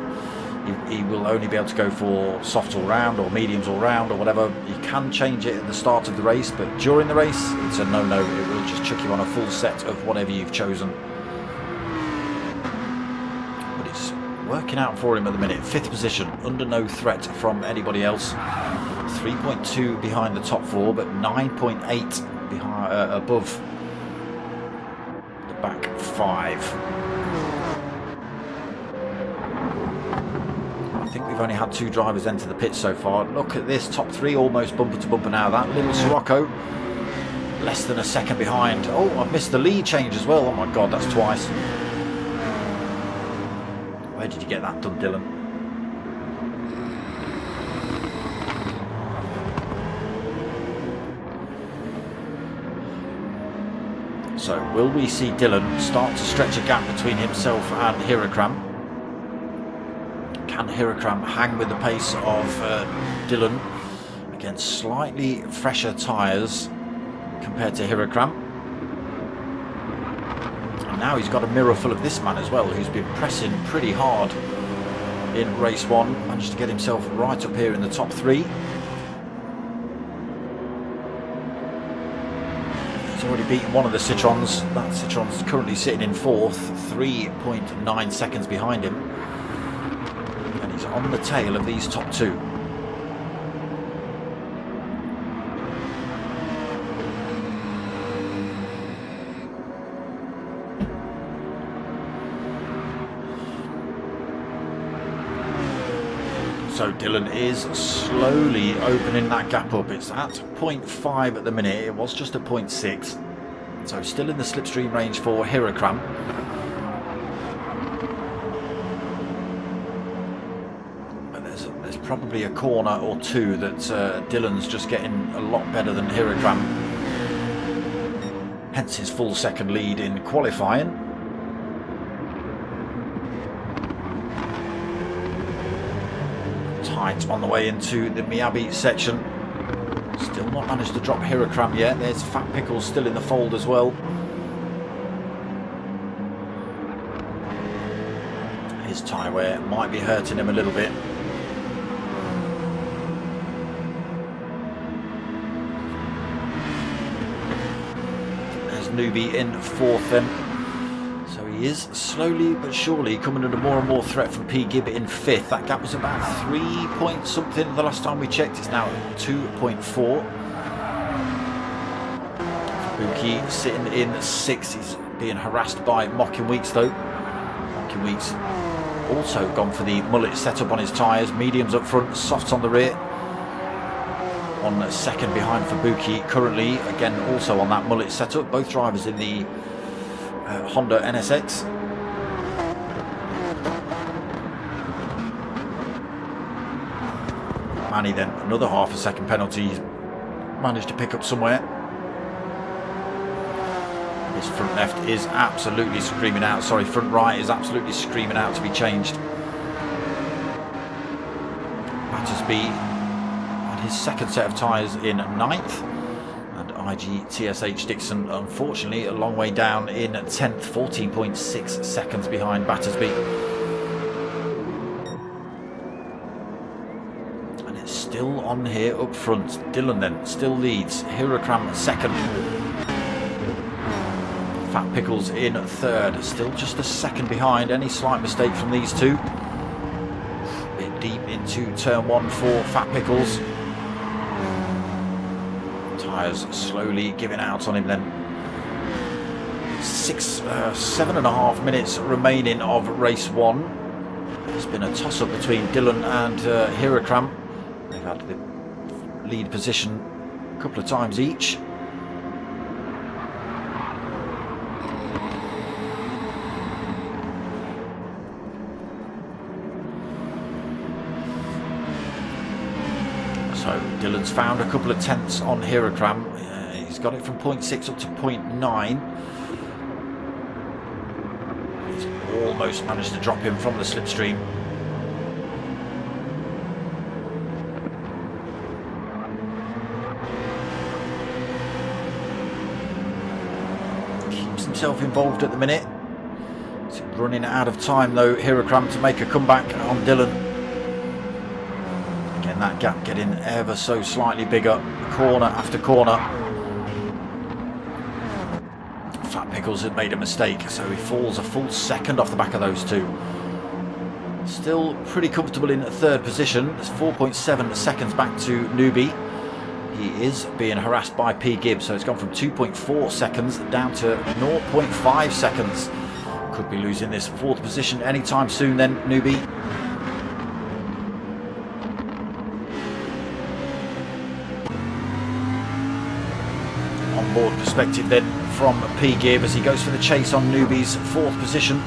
He will only be able to go for softs all round or mediums all round or whatever. You can change it at the start of the race, but during the race it's a no-no. It will just chuck you on a full set of whatever you've chosen. But it's working out for him at the minute. 5th position, under no threat from anybody else. 3.2 behind the top 4, but 9.8 behind above the back 5. I think we've only had 2 drivers enter the pit so far. Look at this, top 3 almost bumper to bumper now. That little Sirocco less than a second behind. Oh, I've missed the lead change as well. Oh my god, that's twice. Where did you get that done, Dylan? So will we see Dylan start to stretch a gap between himself and Hiragram? Can Hiragram hang with the pace of Dylan against slightly fresher tyres compared to Hiragram? And now he's got a mirror full of this man as well, who's been pressing pretty hard in race 1. Managed to get himself right up here in the top 3. He's already beaten one of the Citroens. That Citroen's currently sitting in 4th, 3.9 seconds behind him. He's on the tail of these top 2. So Dylan is slowly opening that gap up. It's at 0.5 at the minute. It was just a 0.6. So still in the slipstream range for Hiragram. Probably a corner or 2 that Dylan's just getting a lot better than Hiragram. Hence his full second lead in qualifying. Tight on the way into the Miyabi section. Still not managed to drop Hiragram yet. There's Fat Pickles still in the fold as well. His tyre wear might be hurting him a little bit. Newbie in 4th then, so he is slowly but surely coming under more and more threat from P. Gibb in 5th. That gap was about 3 point something the last time we checked. It's now 2.4. Buki sitting in 6th. He's being harassed by Mocking Weeks though. Mocking Weeks also gone for the mullet setup on his tyres. Mediums up front, softs on the rear. On second behind for Buki currently, again also on that mullet setup. Both drivers in the Honda NSX. Manny then another half a second penalty he's managed to pick up somewhere. His front left is absolutely screaming out, sorry, front right is absolutely screaming out to be changed. Battersby on his second set of tyres in 9th, and IGTSH Dixon unfortunately a long way down in 10th, 14.6 seconds behind Battersby. And it's still on here up front. Dylan then still leads, Hirakram second. Fat Pickles in 3rd, still just a second behind. Any slight mistake from these two, a bit deep into turn 1 for Fat Pickles. Tyres slowly giving out on him then. 7.5 minutes remaining of race 1. There's been a toss-up between Dylan and Hirakram. They've had the lead position a couple of times each. So Dylan's found a couple of tenths on Hirakram. He's got it from 0.6 up to 0.9. He's almost managed to drop him from the slipstream. Keeps himself involved at the minute. He's running out of time though, Hirakram, to make a comeback on Dylan. That gap getting ever so slightly bigger, corner after corner. Fat Pickles had made a mistake, so he falls a full second off the back of those two. Still pretty comfortable in 3rd position. It's 4.7 seconds back to Newbie. He is being harassed by P. Gibb, so it's gone from 2.4 seconds down to 0.5 seconds. Could be losing this 4th position anytime soon then, Newbie. Board perspective then from P. Gibb as he goes for the chase on Newbie's 4th position.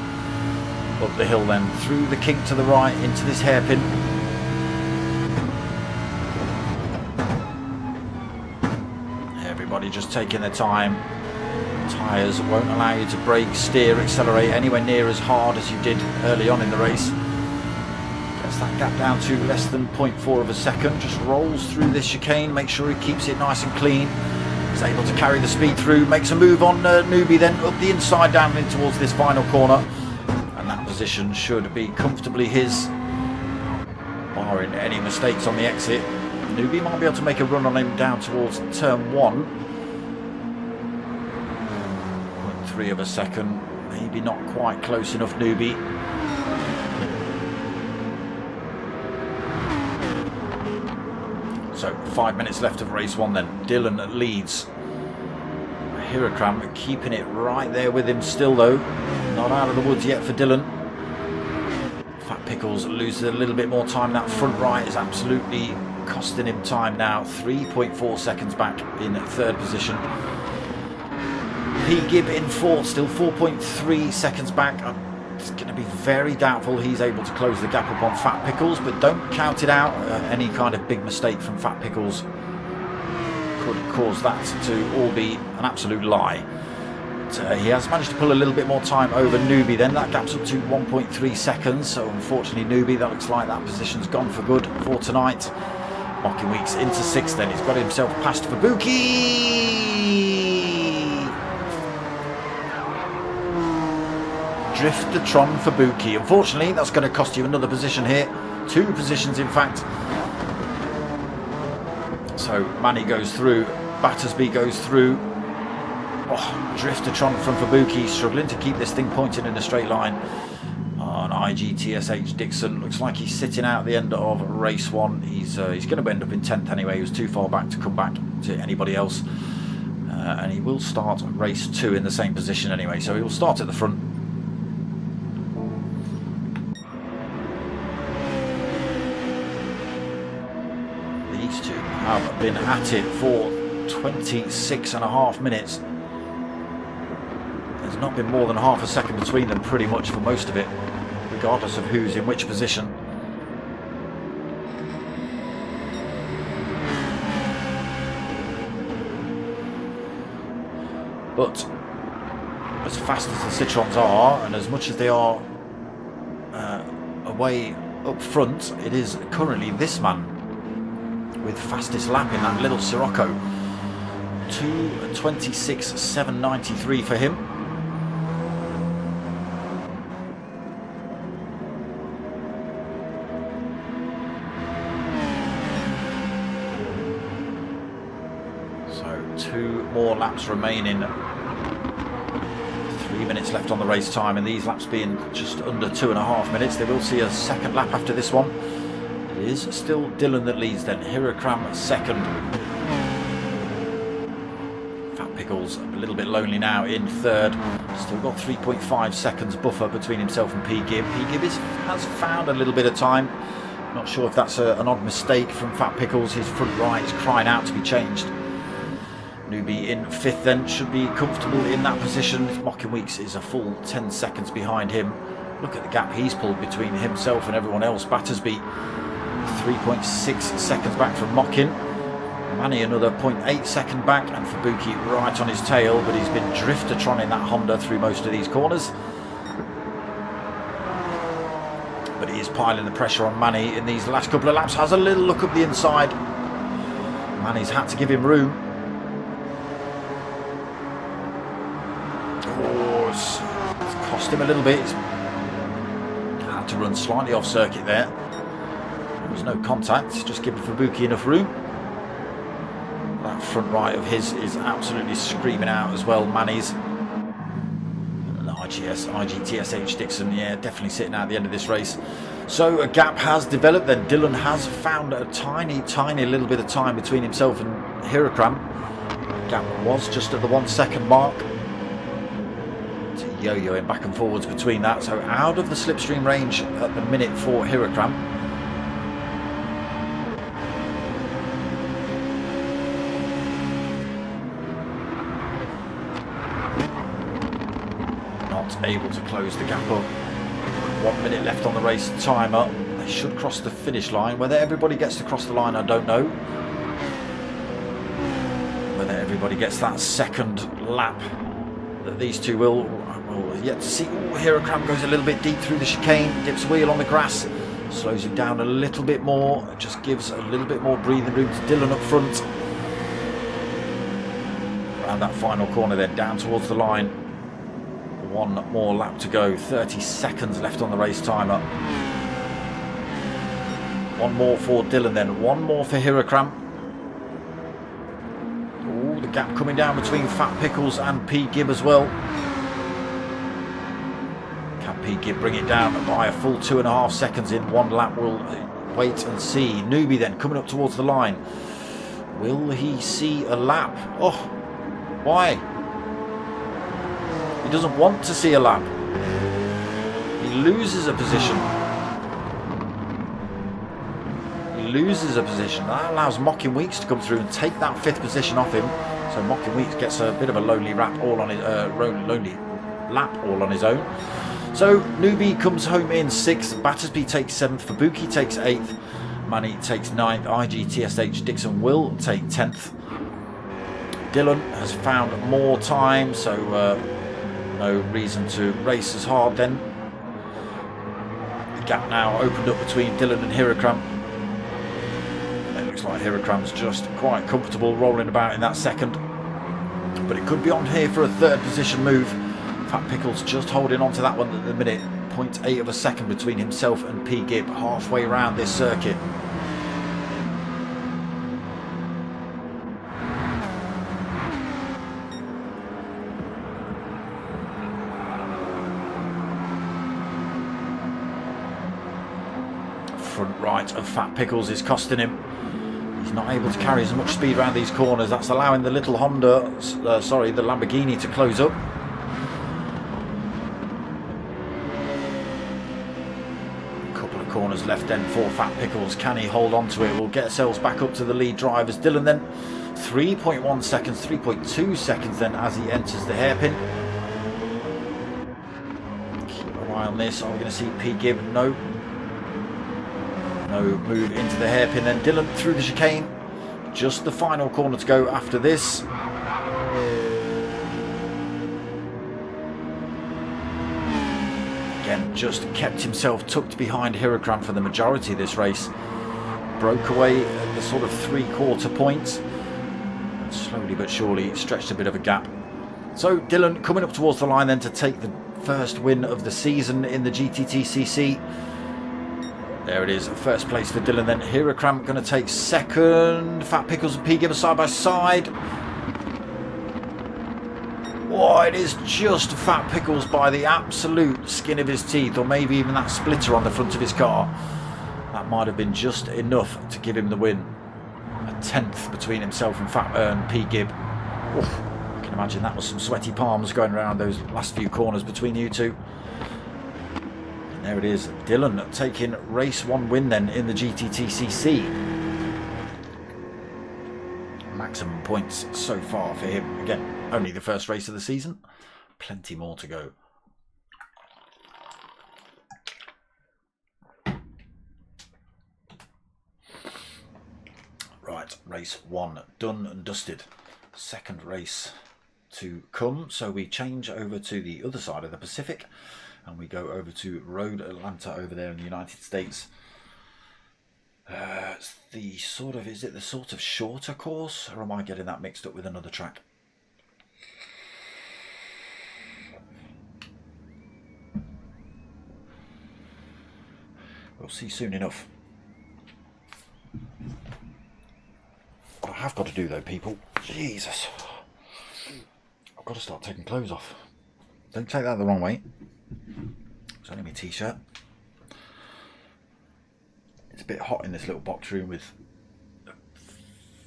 Up the hill then, through the kink to the right into this hairpin. Everybody just taking their time. Tyres won't allow you to brake, steer, accelerate anywhere near as hard as you did early on in the race. Gets that gap down to less than 0.4 of a second. Just rolls through this chicane, make sure he keeps it nice and clean. He's able to carry the speed through, makes a move on Newbie then up the inside down in towards this final corner, and that position should be comfortably his, barring any mistakes on the exit. Newbie might be able to make a run on him down towards turn 1. 0.3 of a second, maybe not quite close enough, Newbie. So 5 minutes left of race 1 then. Dylan leads. Hirakram keeping it right there with him still though. Not out of the woods yet for Dylan. Fat Pickles loses a little bit more time. That front right is absolutely costing him time now. 3.4 seconds back in 3rd position. P. Gibb in 4th, still 4.3 seconds back. It's going to be very doubtful he's able to close the gap up on Fat Pickles, but don't count it out. Any kind of big mistake from Fat Pickles could cause that to all be an absolute lie. But, he has managed to pull a little bit more time over Newbie then. That gap's up to 1.3 seconds, so unfortunately Newbie, that looks like that position's gone for good for tonight. Mocking Weeks into 6th then. He's got himself past for Buki. Drifter-tron for Buki. Unfortunately, that's going to cost you another position here. 2 positions, in fact. So Manny goes through. Battersby goes through. Oh, Driftertron from Fubuki, struggling to keep this thing pointing in a straight line. On IGTSH Dixon, looks like he's sitting out at the end of race 1. He's going to end up in 10th anyway. He was too far back to come back to anybody else. And he will start race 2 in the same position anyway, so he will start at the front. These two have been at it for 26.5 minutes. There's not been more than half a second between them pretty much for most of it, regardless of who's in which position. But as fast as the Citrons are, and as much as they are away up front, it is currently this man with fastest lap in that little Sirocco. 2:26.793 for him. So 2 more laps remaining. 3 minutes left on the race time, and these laps being just under 2.5 minutes. They will see a second lap after this one. It is still Dylan that leads then. Hirakram second. Fat Pickles a little bit lonely now in third. Still got 3.5 seconds buffer between himself and P. Gibb. P. Gibb has found a little bit of time. Not sure if that's an odd mistake from Fat Pickles. His front right is crying out to be changed. Newbie in 5th then, should be comfortable in that position. Mocking Weeks is a full 10 seconds behind him. Look at the gap he's pulled between himself and everyone else. Battersby 3.6 seconds back from Mockin. Manny another 0.8 second back, and Fubuki right on his tail, but he's been Driftertron in that Honda through most of these corners. But he is piling the pressure on Manny in these last couple of laps. Has a little look up the inside. Manny's had to give him room. Oh, it's cost him a little bit. He's had to run slightly off circuit there. There was no contact, just giving Fubuki enough room. That front right of his is absolutely screaming out as well, Manny's. And IGTSH Dixon, yeah, definitely sitting out at the end of this race. So a gap has developed then. Dylan has found a tiny little bit of time between himself and Hirakram. Gap was just at the 1 second mark. Yo-yoing back and forwards between that, so out of the slipstream range at the minute for Hirakram. Not able to close the gap up. 1 minute left on the race timer. They should cross the finish line. Whether everybody gets to cross the line, I don't know. Whether everybody gets that second lap that these two will yet to see. Oh, Hirakram goes a little bit deep through the chicane, dips wheel on the grass, slows him down a little bit more, just gives a little bit more breathing room to Dylan up front. Around that final corner then, down towards the line. 1 more lap to go, 30 seconds left on the race timer. 1 more for Dylan then, 1 more for Hirakram. Oh, the gap coming down between Fat Pickles and P. Gibb as well. P. Gibb bring it down by a full 2.5 seconds in 1 lap. We'll wait and see. Newbie then coming up towards the line. Will he see a lap? Oh, why? He doesn't want to see a lap. He loses a position. He loses a position. That allows Mocking Weeks to come through and take that 5th position off him. So Mocking Weeks gets a bit of a lonely lap all on his own. So Newbie comes home in 6th, Battersby takes 7th, Fubuki takes 8th, Manny takes 9th, IGTSH Dixon will take 10th. Dylan has found more time, so no reason to race as hard then. The gap now opened up between Dylan and Hirakram. It looks like Hirakram's just quite comfortable rolling about in that second, but it could be on here for a 3rd position move. Fat Pickles just holding on to that one at the minute. 0.8 of a second between himself and P. Gibb halfway around this circuit. front right of Fat Pickles is costing him. He's not able to carry as much speed around these corners. That's allowing the little Honda, the Lamborghini to close up. Couple of corners left then for Fat Pickles. Can he hold on to it? We'll get ourselves back up to the lead drivers. Dylan then 3.1 seconds, 3.2 seconds then as he enters the hairpin. Keep an eye on this. Are we going to see P. Gibb? No. No move into the hairpin then. Dylan through the chicane. Just the final corner to go after this. Again, just kept himself tucked behind Hirakran for the majority of this race. Broke away at the sort of 3/4 point. And slowly but surely stretched a bit of a gap. So Dylan coming up towards the line then to take the first win of the season in the GTTCC. There it is, first place for Dylan then. Hirakran going to take second. Fat Pickles and P. Gibb side by side. Oh, it is just Fat Pickles by the absolute skin of his teeth, or maybe even that splitter on the front of his car. That might have been just enough to give him the win. A 10th between himself and P. Gibb. Oof, I can imagine that was some sweaty palms going around those last few corners between you two. There it is, Dylan taking race 1 win then in the GTTCC. Maximum points so far for him. Again, only the first race of the season. Plenty more to go. Right, race 1 done and dusted. Second race to come. So we change over to the other side of the Pacific. And we go over to Road Atlanta over there in the United States. It's the sort of, is it the sort of shorter course? Or am I getting that mixed up with another track? We'll see soon enough. What I have got to do though, people, Jesus, I've got to start taking clothes off. Don't take that the wrong way. It's only my t-shirt. It's a bit hot in this little box room with a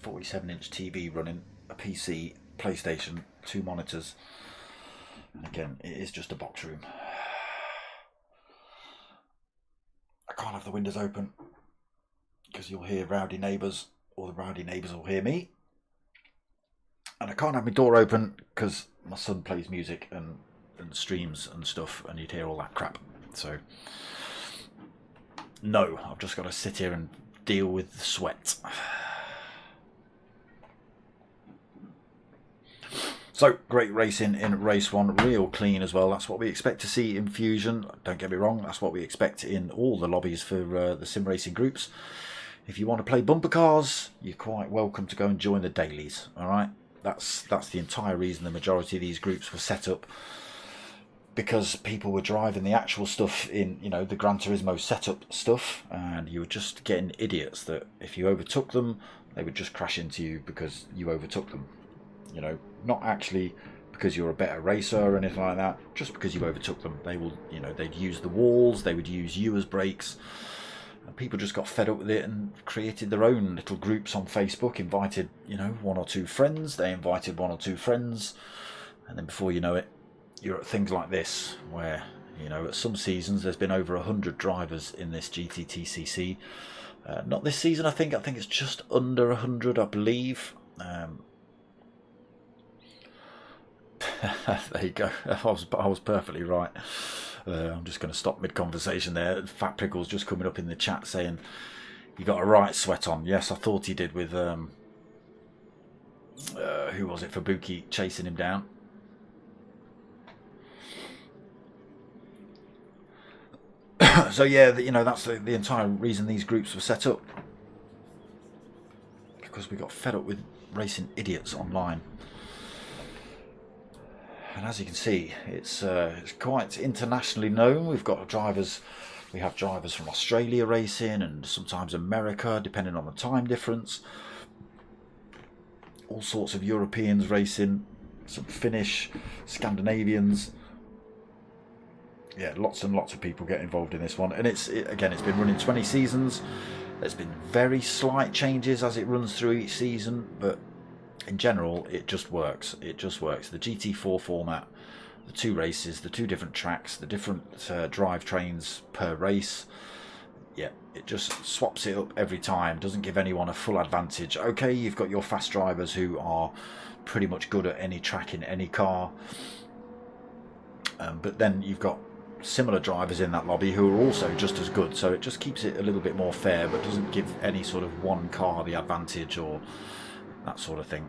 47-inch TV running, a PC, PlayStation, 2 monitors. And again, it is just a box room. I can't have the windows open because you'll hear rowdy neighbours, or the rowdy neighbours will hear me. And I can't have my door open because my son plays music and streams and stuff, and you'd hear all that crap. So no, I've just got to sit here and deal with the sweat. So great racing in race 1, real clean as well. That's what we expect to see in Fusion. Don't get me wrong, that's what we expect in all the lobbies for the sim racing groups. If you want to play bumper cars, you're quite welcome to go and join the dailies. All right, that's the entire reason the majority of these groups were set up. Because people were driving the actual stuff in, you know, the Gran Turismo setup stuff, and you were just getting idiots that if you overtook them, they would just crash into you because you overtook them. You know, not actually because you're a better racer or anything like that, just because you overtook them. They will, you know, they'd use the walls, they would use you as brakes, and people just got fed up with it and created their own little groups on Facebook, invited, you know, 1 or 2 friends, they invited 1 or 2 friends, and then before you know it, you're at things like this, where, you know, at some seasons there's been over 100 drivers in this GTTCC. Not this season, I think it's just under 100, I believe. There you go. I was perfectly right. I'm just going to stop mid-conversation there. Fat Pickles just coming up in the chat saying you got a right sweat on. Yes, I thought he did with who was it, Fabuki chasing him down. So yeah, you know, that's the entire reason these groups were set up, because we got fed up with racing idiots online. And as you can see, it's quite internationally known. We've got drivers, we have drivers from Australia racing, and sometimes America, depending on the time difference. All sorts of Europeans racing, some Finnish, Scandinavians. Yeah, lots and lots of people get involved in this one, and again, it's been running 20 seasons. There's been very slight changes as it runs through each season, but in general, it just works. It just works. The GT4 format, the 2 races, the 2 different tracks, the different drivetrains per race. Yeah, it just swaps it up every time. Doesn't give anyone a full advantage. Okay, you've got your fast drivers who are pretty much good at any track in any car, but then you've got similar drivers in that lobby who are also just as good, so it just keeps it a little bit more fair, but doesn't give any sort of one car the advantage or that sort of thing.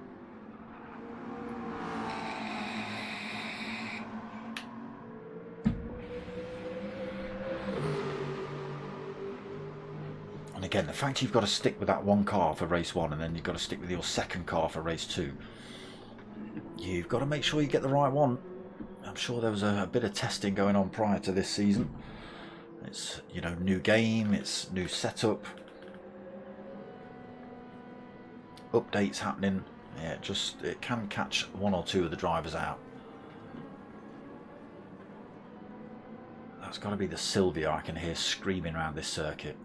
And again, the fact you've got to stick with that one car for race 1 and then you've got to stick with your second car for race 2, you've got to make sure you get the right one. I'm sure there was a bit of testing going on prior to this season. It's, you know, new game, it's new setup, updates happening. Yeah, it can catch 1 or 2 of the drivers out. That's got to be the Sylvia I can hear screaming around this circuit.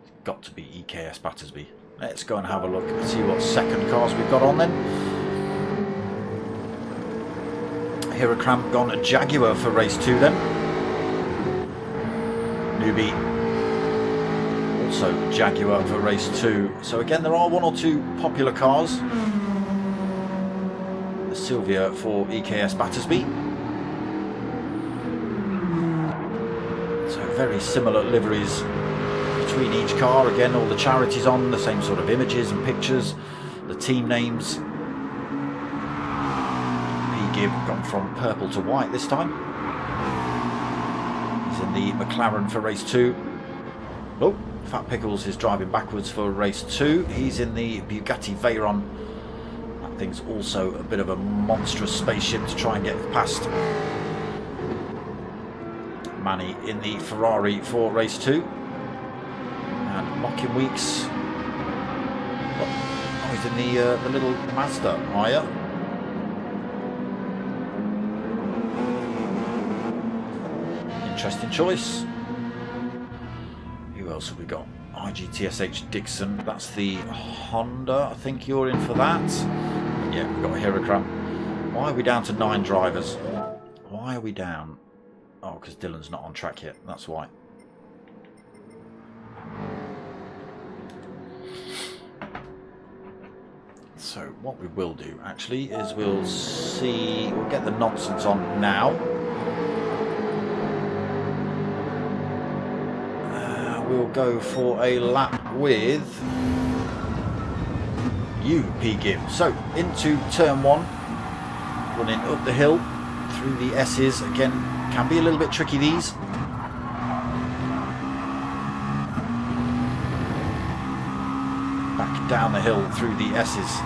It's got to be EKS Battersby. Let's go and have a look and see what second cars we've got on then. Hirakram gone a Jaguar for race 2 then. Newbie also Jaguar for race 2. So again, there are 1 or 2 popular cars. The Sylvia for EKS Battersby. So very similar liveries between each car. Again, all the charities on, the same sort of images and pictures, the team names. Gibb gone from purple to white this time. He's in the McLaren for race 2. Oh, Fat Pickles is driving backwards for race 2. He's in the Bugatti Veyron. That thing's also a bit of a monstrous spaceship to try and get past. Manny in the Ferrari for race 2. And Mocking Weeks. Oh, he's in the little Mazda, are you? Interesting choice. Who else have we got? IGTSH Dixon. That's the Honda. I think you're in for that. And yeah, we've got Hirakram. Why are we down to 9 drivers? Why are we down? Oh, because Dylan's not on track yet. That's why. So what we will do actually is we'll get the nonsense on now. We'll go for a lap with you, P. Gibb. So into turn 1, running up the hill through the S's. Again, can be a little bit tricky, these. Back down the hill through the S's.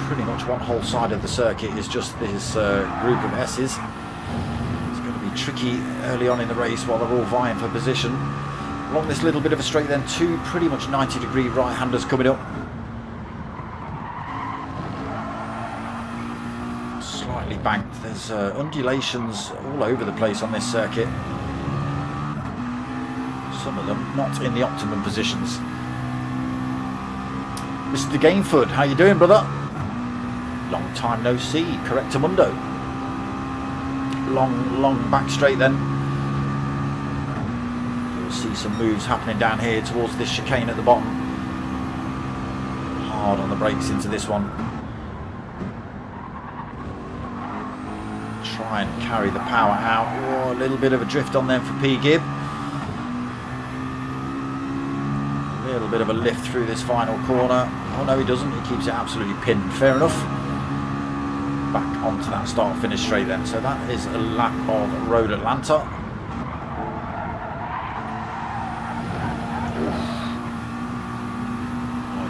Pretty much one whole side of the circuit is just this group of S's. Tricky early on in the race while they're all vying for position. Along this little bit of a straight then, 2 pretty much 90-degree right-handers coming up. Slightly banked. There's undulations all over the place on this circuit. Some of them not in the optimum positions. Mr. Gainford, how you doing, brother? Long time no see. Correctamundo. Long back straight then. You'll see some moves happening down here towards this chicane at the bottom. Hard on the brakes into this one. Try and carry the power out. Oh, a little bit of a drift on them for P. Gibb. A little bit of a lift through this final corner. Oh no, he doesn't. He keeps it absolutely pinned. Fair enough. Back onto that start-finish straight then. So that is a lap of Road Atlanta.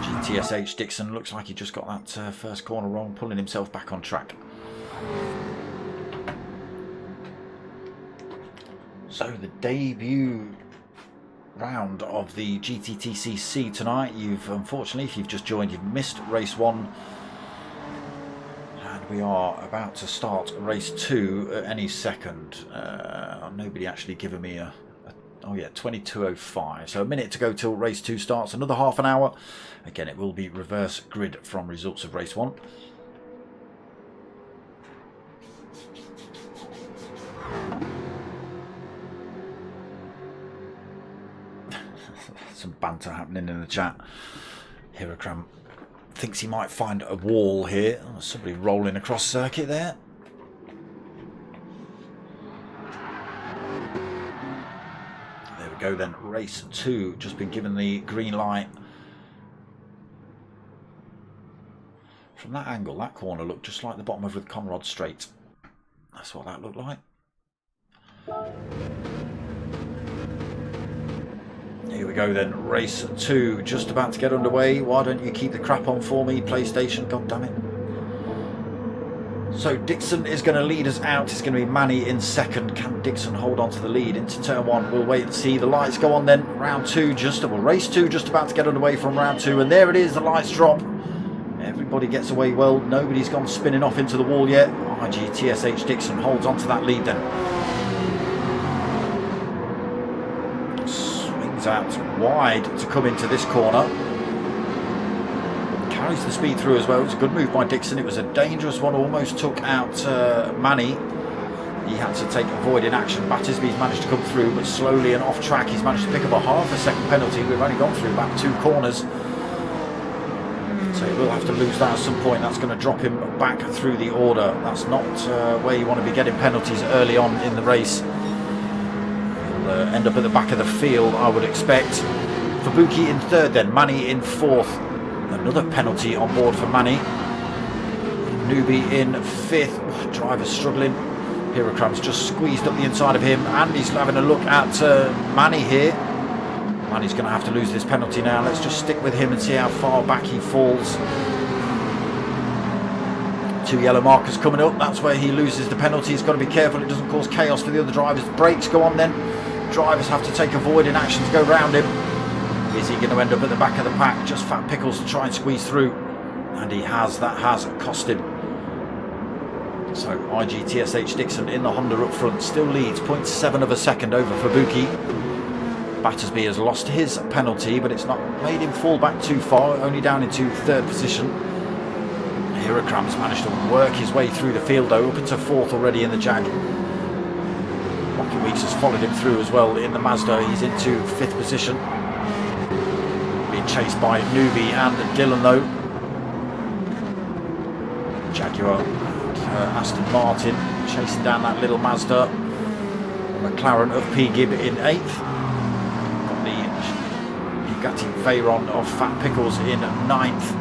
GTSH Dixon looks like he just got that first corner wrong, pulling himself back on track. So the debut round of the GTTCC tonight. Unfortunately, if you've just joined, you've missed race 1. we are about to start race 2 at any second. Nobody actually given me a oh yeah, 22:05. So a minute to go till race 2 starts. Another half an hour. Again, it will be reverse grid from results of race 1. Some banter happening in the chat. Hirakram thinks he might find a wall here. Oh, somebody rolling across circuit there. There we go then. Race 2 just been given the green light. From that angle, that corner looked just like the bottom of the Conrod Straight. That's what that looked like. Here we go then, race 2, just about to get underway. Why don't you keep the crap on for me, PlayStation, god damn it. So Dixon is going to lead us out. It's going to be Manny in second. Can Dixon hold on to the lead into turn 1? We'll wait and see. The lights go on then. Round 2, race 2 just about to get underway from round 2. And there it is, the lights drop. Everybody gets away well. Nobody's gone spinning off into the wall yet. IGTSH Dixon holds on to that lead then. Out wide to come into this corner. Carries the speed through as well. It's a good move by Dixon. It was a dangerous one, almost took out Manny. He had to take avoiding action. Battersby's managed to come through, but slowly and off track he's managed to pick up a half a second penalty. We've only gone through about 2 corners, so he will have to lose that at some point. That's going to drop him back through the order. That's not where you want to be getting penalties early on in the race. End up at the back of the field, I would expect. Fabuki in third then, Manny in fourth. Another penalty on board for Manny. Newbie in fifth. Driver's struggling. Hirakram's just squeezed up the inside of him, and he's having a look at Manny here. Manny's going to have to lose this penalty now. Let's just stick with him and see how far back he falls. 2 yellow markers coming up. That's where he loses the penalty. He's got to be careful it doesn't cause chaos for the other drivers. Brakes go on then. Drivers have to take avoiding action to go round him. Is he going to end up at the back of the pack? Just fat pickles to try and squeeze through. And he has. That has cost him. So IGTSH Dixon in the Honda up front still leads 0.7 of a second over Fabuki. Battersby has lost his penalty, but it's not made him fall back too far. Only down into third position. Hirakram's managed to work his way through the field though, up into fourth already in the Jag. Rocky Weeks has followed him through as well in the Mazda. He's into fifth position. Being chased by Newbie and Dylan though. Jaguar and Aston Martin chasing down that little Mazda. McLaren of P. Gibb in eighth. Got the Bugatti Veyron of Fat Pickles in ninth.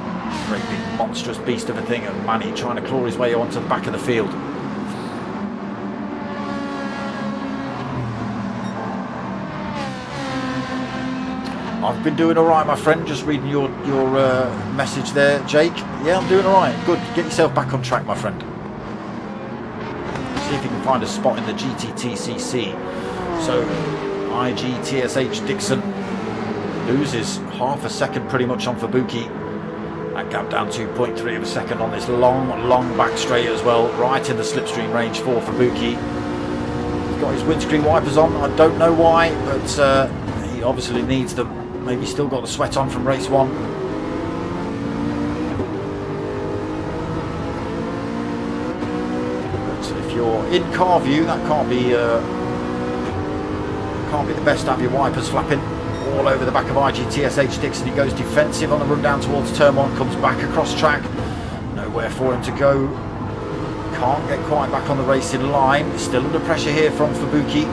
Great big monstrous beast of a thing, and Manny trying to claw his way onto the back of the field. I've been doing alright, my friend. Just reading your message there, Jake. Yeah, I'm doing alright. Good. Get yourself back on track, my friend. See if you can find a spot in the GTTCC. So, IGTSH Dixon loses half a second pretty much on Fabuki. That gap down 2.3 of a second on this long back straight as well, right in the slipstream range for Fabuki. He's got his windscreen wipers on. I don't know why, but he obviously needs them. Maybe still got the sweat on from race 1. But if you're in car view, that can't be the best to have your wipers flapping all over the back of IGTSH Dixon. He goes defensive on the run down towards turn 1, comes back across track. Nowhere for him to go. Can't get quite back on the racing line. Still under pressure here from Fabuki.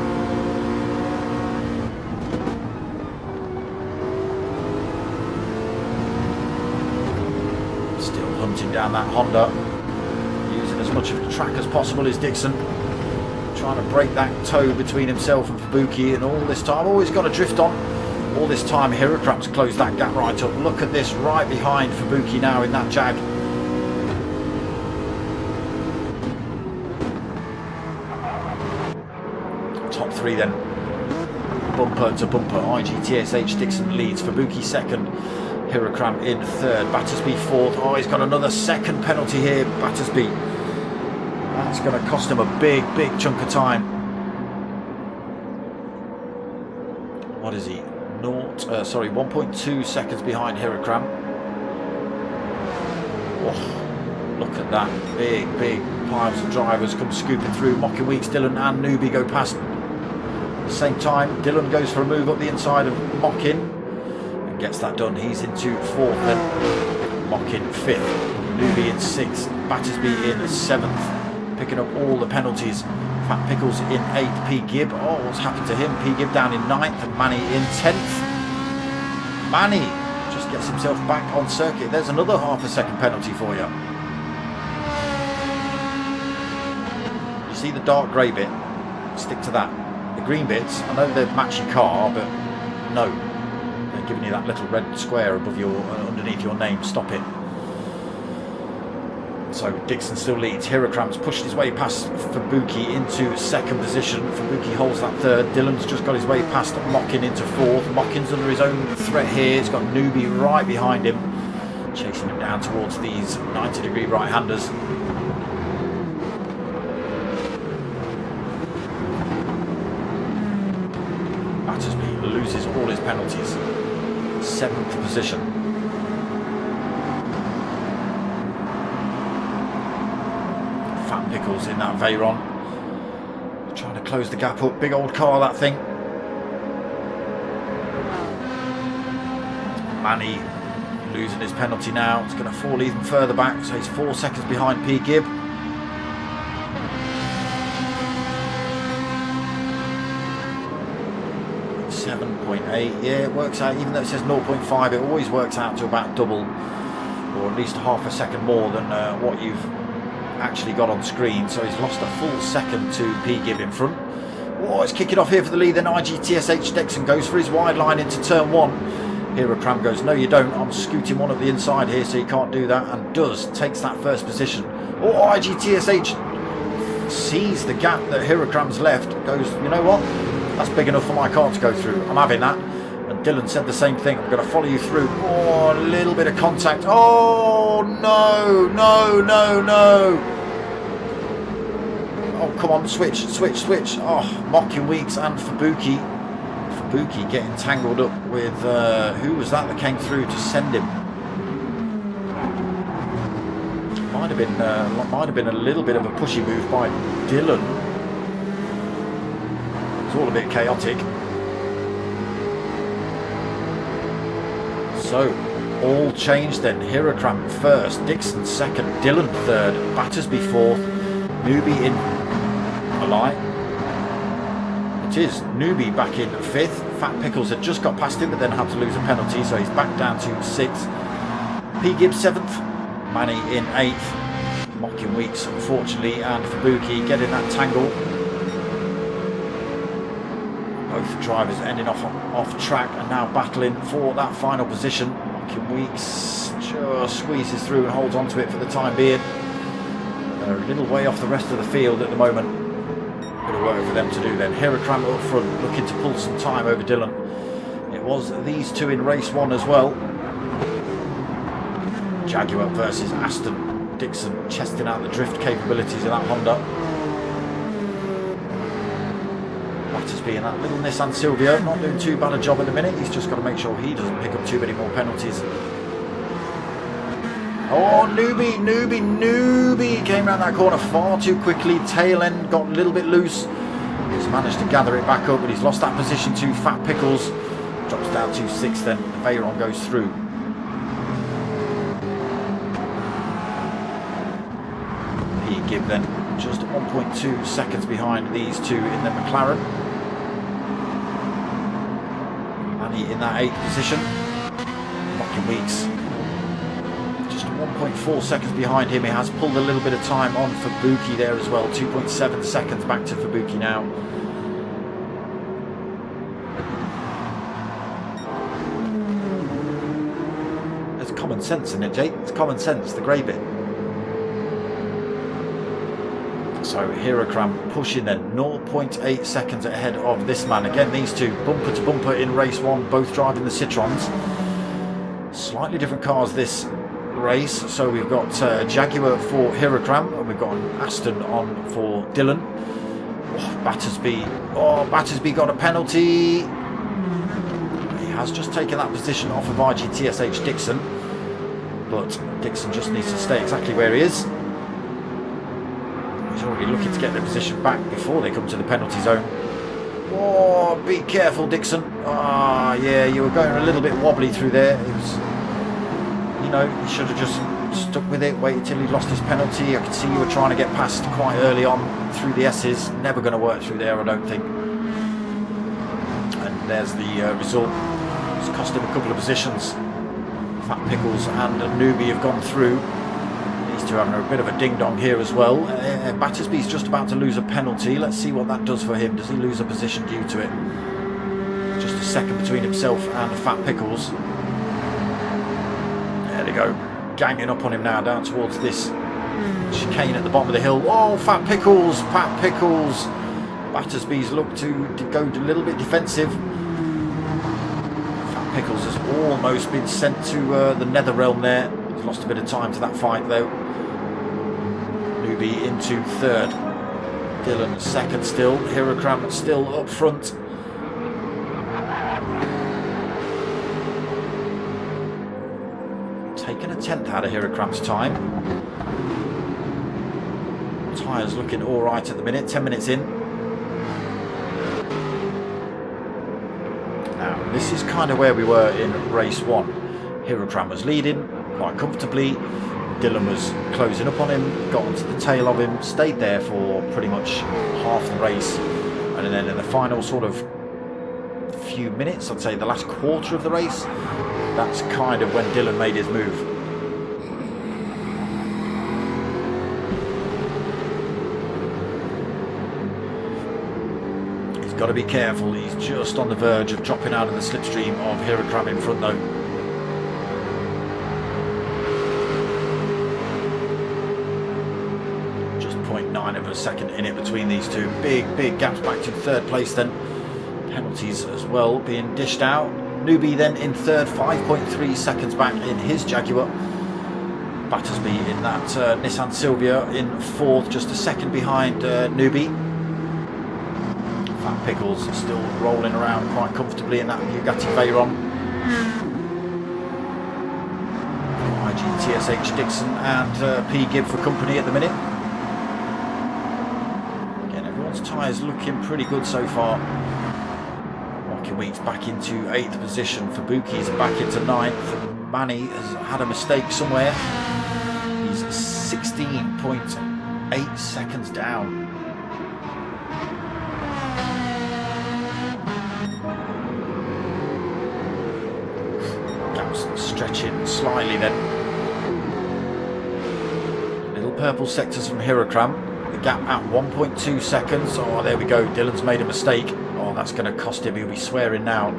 Still hunting down that Honda. Using as much of the track as possible is Dixon. Trying to break that toe between himself and Fabuki, and all this time, he's got a drift on. All this time Hirakram's closed that gap right up. Look at this, right behind Fabuki now in that Jag. Top 3 then. Bumper to bumper. IGTSH Dixon leads. Fabuki second. Hirakram in third. Battersby fourth. He's got another second penalty here. Battersby That's going to cost him a big chunk of time. What is he? 1.2 seconds behind Hirakram. Oh, look at that. Big piles of drivers come scooping through. Mocking Weeks, Dylan and Newbie go past. At the same time, Dylan goes for a move up the inside of Mockin and gets that done. He's into 4th then. Mockin 5th. Newbie in 6th. Battersby in 7th. Picking up all the penalties. Fat Pickles in 8th. P. Gibb. Oh, what's happened to him? P. Gibb down in 9th. And Manny in 10th. Manny just gets himself back on circuit. There's another half a second penalty for you. You see the dark grey bit? Stick to that. The green bits, I know they match your car, but no. They're giving you that little red square above your, underneath your name. Stop it. So Dixon still leads. Hirakram's pushed his way past Fubuki into 2nd position. Fubuki holds that 3rd. Dylan's just got his way past Mockin into 4th. Mockin's under his own threat here. He's got Newbie right behind him, chasing him down towards these 90-degree right-handers. Battersby loses all his penalties. 7th position. Fat Pickles in that Veyron, trying to close the gap up. Big old car, that thing. Manny losing his penalty now. It's going to fall even further back, so he's 4 seconds behind P. Gibb. .8, yeah, it works out. Even though it says 0.5, it always works out to about double, or at least half a second more than what you've actually got on screen. So he's lost a full second to P. Gibb in front. Oh, it's kicking off here for the lead. Then IGTSH Dixon goes for his wide line into turn 1. Hirakram goes, no you don't, I'm scooting one at the inside here, so you can't do that, and takes that 1st position. Oh, IGTSH sees the gap that Hirakram's left, goes, you know what, that's big enough for my car to go through, I'm having that. And Dylan said the same thing, I'm going to follow you through. Oh, a little bit of contact. Oh no. Oh, come on, switch. Oh, Mocking Weeks and Fubuki getting tangled up with who was that came through to send him? Might have been a little bit of a pushy move by Dylan. It's all a bit chaotic. So all changed then. Hirakram 1st, Dixon 2nd, Dylan 3rd, Battersby 4th, Newbie in a lie. It is Newbie back in 5th. Fat Pickles had just got past him, but then had to lose a penalty, so he's back down to 6th. P. Gibb 7th, Manny in 8th. Mocking Weeks, unfortunately, and Fubuki getting that tangle. Both drivers ending off track and now battling for that final position. Mocking Weeks just squeezes through and holds on to it for the time being. They're a little way off the rest of the field at the moment. Bit of work for them to do then. Hirakram up front, looking to pull some time over Dylan. It was these two in race 1 as well. Jaguar versus Aston. Dixon chesting out the drift capabilities of that Honda. Battersby in that little Nissan Silvio, not doing too bad a job at the minute. He's just got to make sure he doesn't pick up too many more penalties. Oh, Newbie came around that corner far too quickly. Tail end got a little bit loose. He's managed to gather it back up, but he's lost that position to Fat Pickles. Drops down to 6th then. Veyron goes through. P. Gibb then just 1.2 seconds behind these two in the McLaren. Manny in that 8th position. Mocking Weeks 1.4 seconds behind him. He has pulled a little bit of time on Fubuki there as well. 2.7 seconds back to Fubuki now. There's common sense in it, Jake. It's common sense, the grey bit. So Hirakram pushing then 0.8 seconds ahead of this man. Again, these two bumper to bumper in race 1, both driving the Citroens. Slightly different cars this race. So we've got Jaguar for Hirakram, and we've got an Aston on for Dylan. Oh, Battersby. Oh, Battersby got a penalty. He has just taken that position off of RGTSH Dixon, but Dixon just needs to stay exactly where he is. He's already looking to get the position back before they come to the penalty zone. Oh, be careful, Dixon. Ah, yeah, you were going a little bit wobbly through there. It was, you know, you should have just stuck with it, waited till he lost his penalty. I could see you were trying to get past quite early on through the S's. Never going to work through there, I don't think. And there's the result. It's cost him a couple of positions. Fat Pickles and Newbie have gone through. These two having a bit of a ding-dong here as well. Battersby's just about to lose a penalty. Let's see what that does for him. Does he lose a position due to it? Just a second between himself and Fat Pickles. There they go. Ganging up on him now, down towards this chicane at the bottom of the hill. Oh, Fat Pickles! Fat Pickles! Battersby's looked to go a little bit defensive. Fat Pickles has almost been sent to the nether realm there. He's lost a bit of time to that fight though. Newbie into third. Dylan second still. Hirakram still up front. Taking a tenth out of Hirakram's time. Tyres looking alright at the minute. 10 minutes in. Now, this is kind of where we were in race 1. Hirakram was leading quite comfortably. Dylan was closing up on him, got onto the tail of him, stayed there for pretty much half the race, and then in the final sort of few minutes, I'd say the last quarter of the race, that's kind of when Dylan made his move. He's got to be careful. He's just on the verge of dropping out of the slipstream of Hirakram in front though. Just 0.9 of a second in it between these two. Big gaps back to third place then. Penalties as well being dished out. Newbie then in third, 5.3 seconds back in his Jaguar. Battersby in that Nissan Silvia in fourth, just a second behind Newbie. Fat Pickles still rolling around quite comfortably in that Bugatti Veyron. IGTSH Dixon and P Gibb for company at the minute. Again, everyone's tyres looking pretty good so far. Weeks back into 8th position. Fabuki's back into 9th. Manny has had a mistake somewhere. He's 16.8 seconds down. Gaps stretching slightly then. Little purple sectors from Hirakram. The gap at 1.2 seconds. Oh, there we go. Dylan's made a mistake. Oh, that's going to cost him. He'll be swearing now.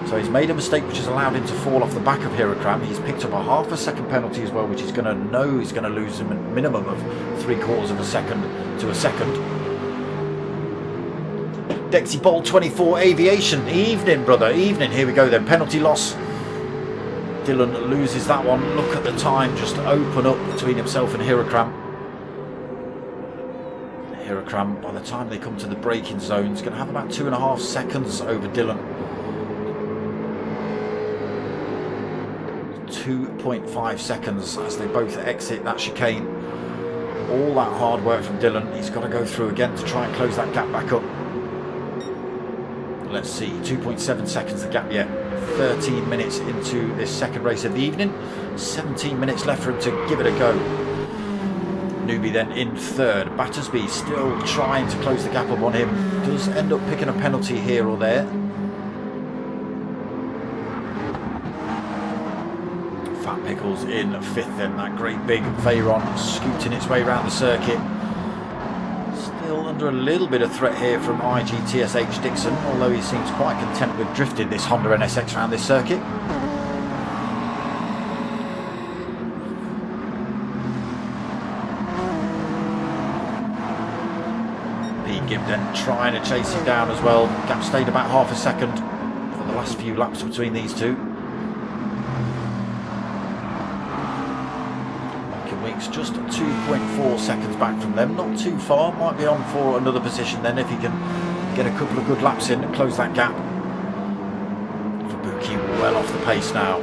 So he's made a mistake which has allowed him to fall off the back of Hirakram. He's picked up a half a second penalty as well, which he's going to know he's going to lose him a minimum of 3/4 of a second to a second. Dexy Bowl 24 Aviation. Evening, brother. Evening. Here we go then. Penalty loss. Dylan loses that one. Look at the time just open up between himself and Hirakram. Hirakram, by the time they come to the braking zone, is going to have about 2.5 seconds over Dylan. 2.5 seconds as they both exit that chicane. All that hard work from Dylan. He's got to go through again to try and close that gap back up. Let's see, 2.7 seconds the gap yet. 13 minutes into this second race of the evening. 17 minutes left for him to give it a go. Newbie then in third. Battersby still trying to close the gap up on him. Does end up picking a penalty here or there. Fat Pickles in fifth then. That great big Veyron scooting its way around the circuit. Still under a little bit of threat here from IGTSH Dixon, although he seems quite content with drifting this Honda NSX around this circuit. Gibb then trying to chase him down as well. Gap stayed about half a second for the last few laps between these two. Weeks just 2.4 seconds back from them, not too far, might be on for another position then if he can get a couple of good laps in and close that gap. Fabuki well off the pace now,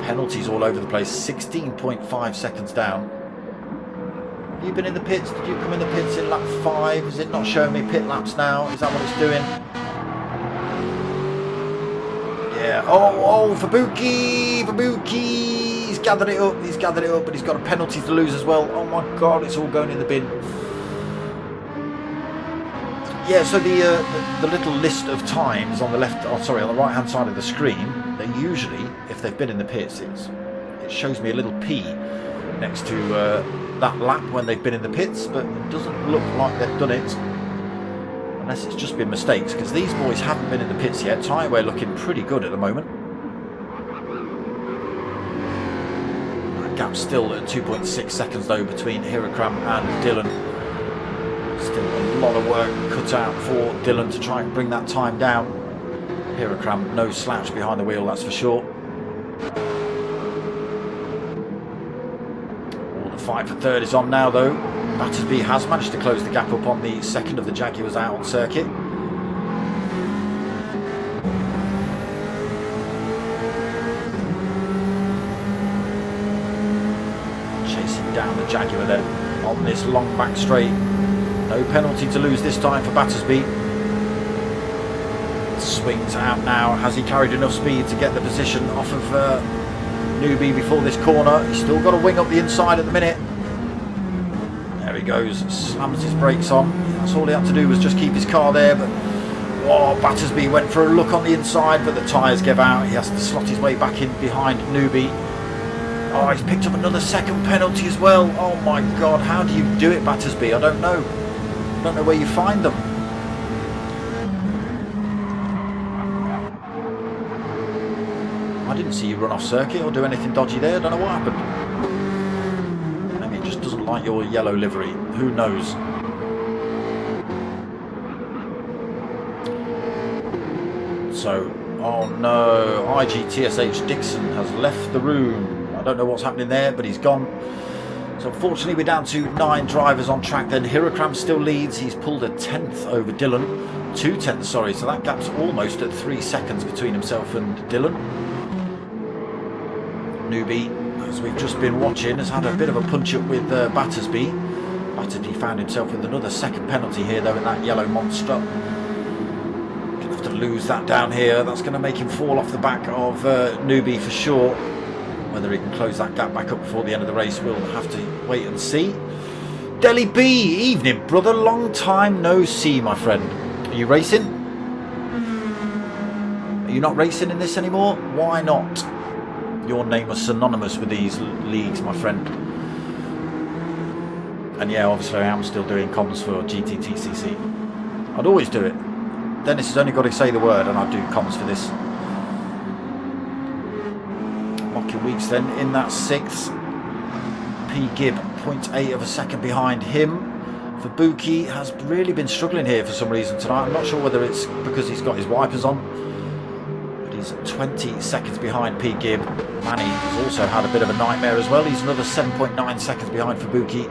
penalties all over the place, 16.5 seconds down. Have you been in the pits? Did you come in the pits in lap 5? Is it not showing me pit laps now? Is that what it's doing? Yeah, oh, Fabuki! He's gathered it up, but he's got a penalty to lose as well. Oh my god, it's all going in the bin. Yeah, so the little list of times on the left, on the right hand side of the screen, they usually, if they've been in the pits, it shows me a little P next to that lap when they've been in the pits, but it doesn't look like they've done it. Unless it's just been mistakes, because these boys haven't been in the pits yet. Tyre looking pretty good at the moment. Gap still at 2.6 seconds though between Hirakram and Dylan. Still a lot of work cut out for Dylan to try and bring that time down. Hirakram no slouch behind the wheel, that's for sure. All the fight for third is on now though. Battersby has managed to close the gap up on the second of the Jaguars out on circuit. Down the Jaguar then on this long back straight. No penalty to lose this time for Battersby. Swings out now. Has he carried enough speed to get the position off of Newbie before this corner? He's still got a wing up the inside at the minute. There he goes, slams his brakes on. That's all he had to do was just keep his car there, but Battersby went for a look on the inside, but the tyres gave out. He has to slot his way back in behind Newbie. Oh, he's picked up another second penalty as well. Oh my god, how do you do it, Battersby? I don't know. I don't know where you find them. I didn't see you run off circuit or do anything dodgy there. I don't know what happened. Maybe he just doesn't like your yellow livery. Who knows? So, oh no, IGTSH Dixon has left the room. I don't know what's happening there, but he's gone. So unfortunately we're down to 9 drivers on track then. Hirakram still leads. He's pulled a 10th over Dylan. 2 tenths, sorry. So that gap's almost at 3 seconds between himself and Dylan. Newbie, as we've just been watching, has had a bit of a punch-up with Battersby. Battersby found himself with another second penalty here though in that yellow monster. Gonna have to lose that down here. That's going to make him fall off the back of Newbie for sure. Whether he can close that gap back up before the end of the race, we'll have to wait and see. Delhi B, evening brother, long time no see my friend. Are you racing? Are you not racing in this anymore? Why not? Your name was synonymous with these leagues, my friend. And yeah, obviously I am still doing comms for GTTCC. I'd always do it. Dennis has only got to say the word and I'd do comms for this. Weeks then in that 6th. P. Gibb 0.8 of a second behind him. Fabuki has really been struggling here for some reason tonight. I'm not sure whether it's because he's got his wipers on, but he's 20 seconds behind P. Gibb. Manny has also had a bit of a nightmare as well. He's another 7.9 seconds behind Fabuki.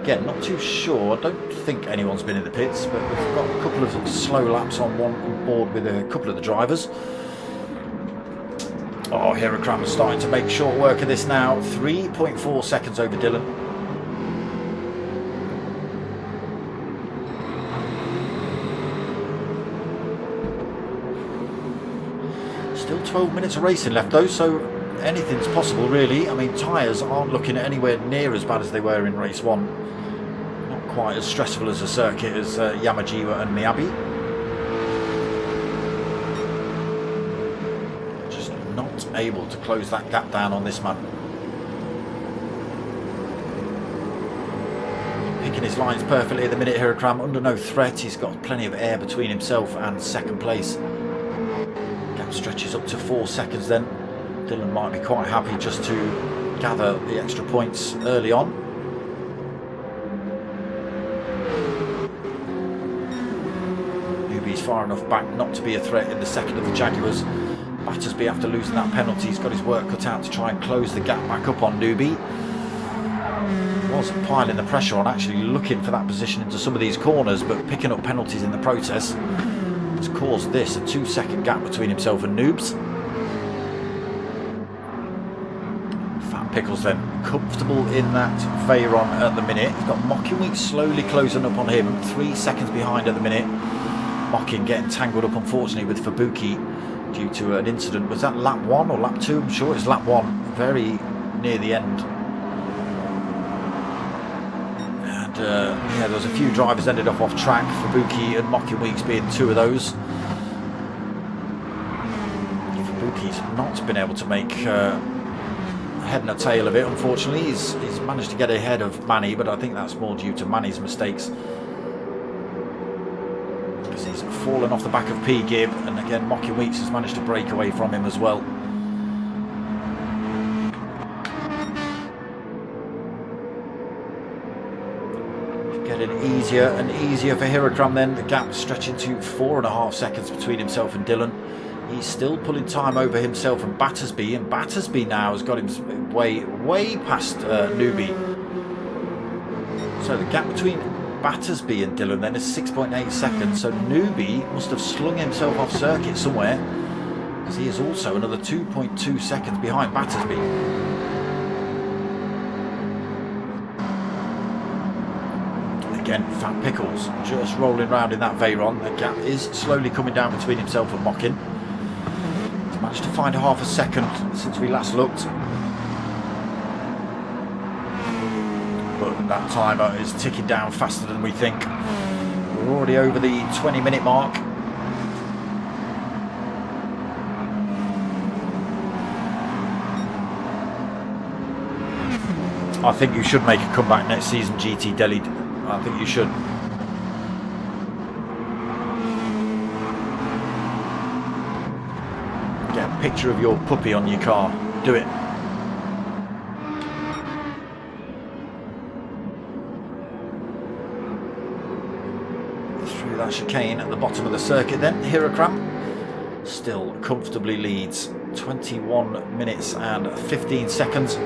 Again, not too sure. I don't think anyone's been in the pits, but we've got a couple of slow laps on board with a couple of the drivers. Oh, Hirakram is starting to make short work of this now. 3.4 seconds over Dylan. Still 12 minutes of racing left though, so anything's possible really. I mean, tyres aren't looking anywhere near as bad as they were in race 1. Not quite as stressful as a circuit as Yamajiwa and Miyabi. Able to close that gap down on this man. Picking his lines perfectly at the minute. Hirakram under no threat. He's got plenty of air between himself and second place. Gap stretches up to 4 seconds then. Dylan might be quite happy just to gather the extra points early on. Newbie's far enough back not to be a threat in the second of the Jaguars. Battersby, after losing that penalty, he's got his work cut out to try and close the gap back up on Newbie. Was piling the pressure on, actually looking for that position into some of these corners, but picking up penalties in the process has caused this a 2-second gap between himself and Noobs. Fat Pickles then comfortable in that Veyron at the minute. He's got Mocking Week slowly closing up on him, 3 seconds behind at the minute. Mocking getting tangled up unfortunately with Fabuki due to an incident. Was that lap 1 or lap 2? I'm sure it's lap 1, very near the end. Yeah, there was a few drivers ended up off track, Fabuki and Mocking Weeks being 2 of those. Fabuki's not been able to make a head and a tail of it, unfortunately. He's managed to get ahead of Manny, but I think that's more due to Manny's mistakes, because he's fallen off the back of P-Gib, and again Mocking Weeks has managed to break away from him as well. Getting easier and easier for Hirakram then, the gap stretching to 4.5 seconds between himself and Dylan. He's still pulling time over himself and Battersby, and Battersby now has got him way past Newbie. So the gap between Battersby and Dylan then is 6.8 seconds, so Newbie must have slung himself off circuit somewhere, because he is also another 2.2 seconds behind Battersby. Again, Fat Pickles just rolling around in that Veyron. The gap is slowly coming down between himself and Mocking. He's managed to find half a second since we last looked, but that timer is ticking down faster than we think. We're already over the 20-minute mark. I think you should make a comeback next season, GT Delhi. I think you should. Get a picture of your puppy on your car. Do it. Through that chicane at the bottom of the circuit then, Hirakram still comfortably leads. 21 minutes and 15 seconds.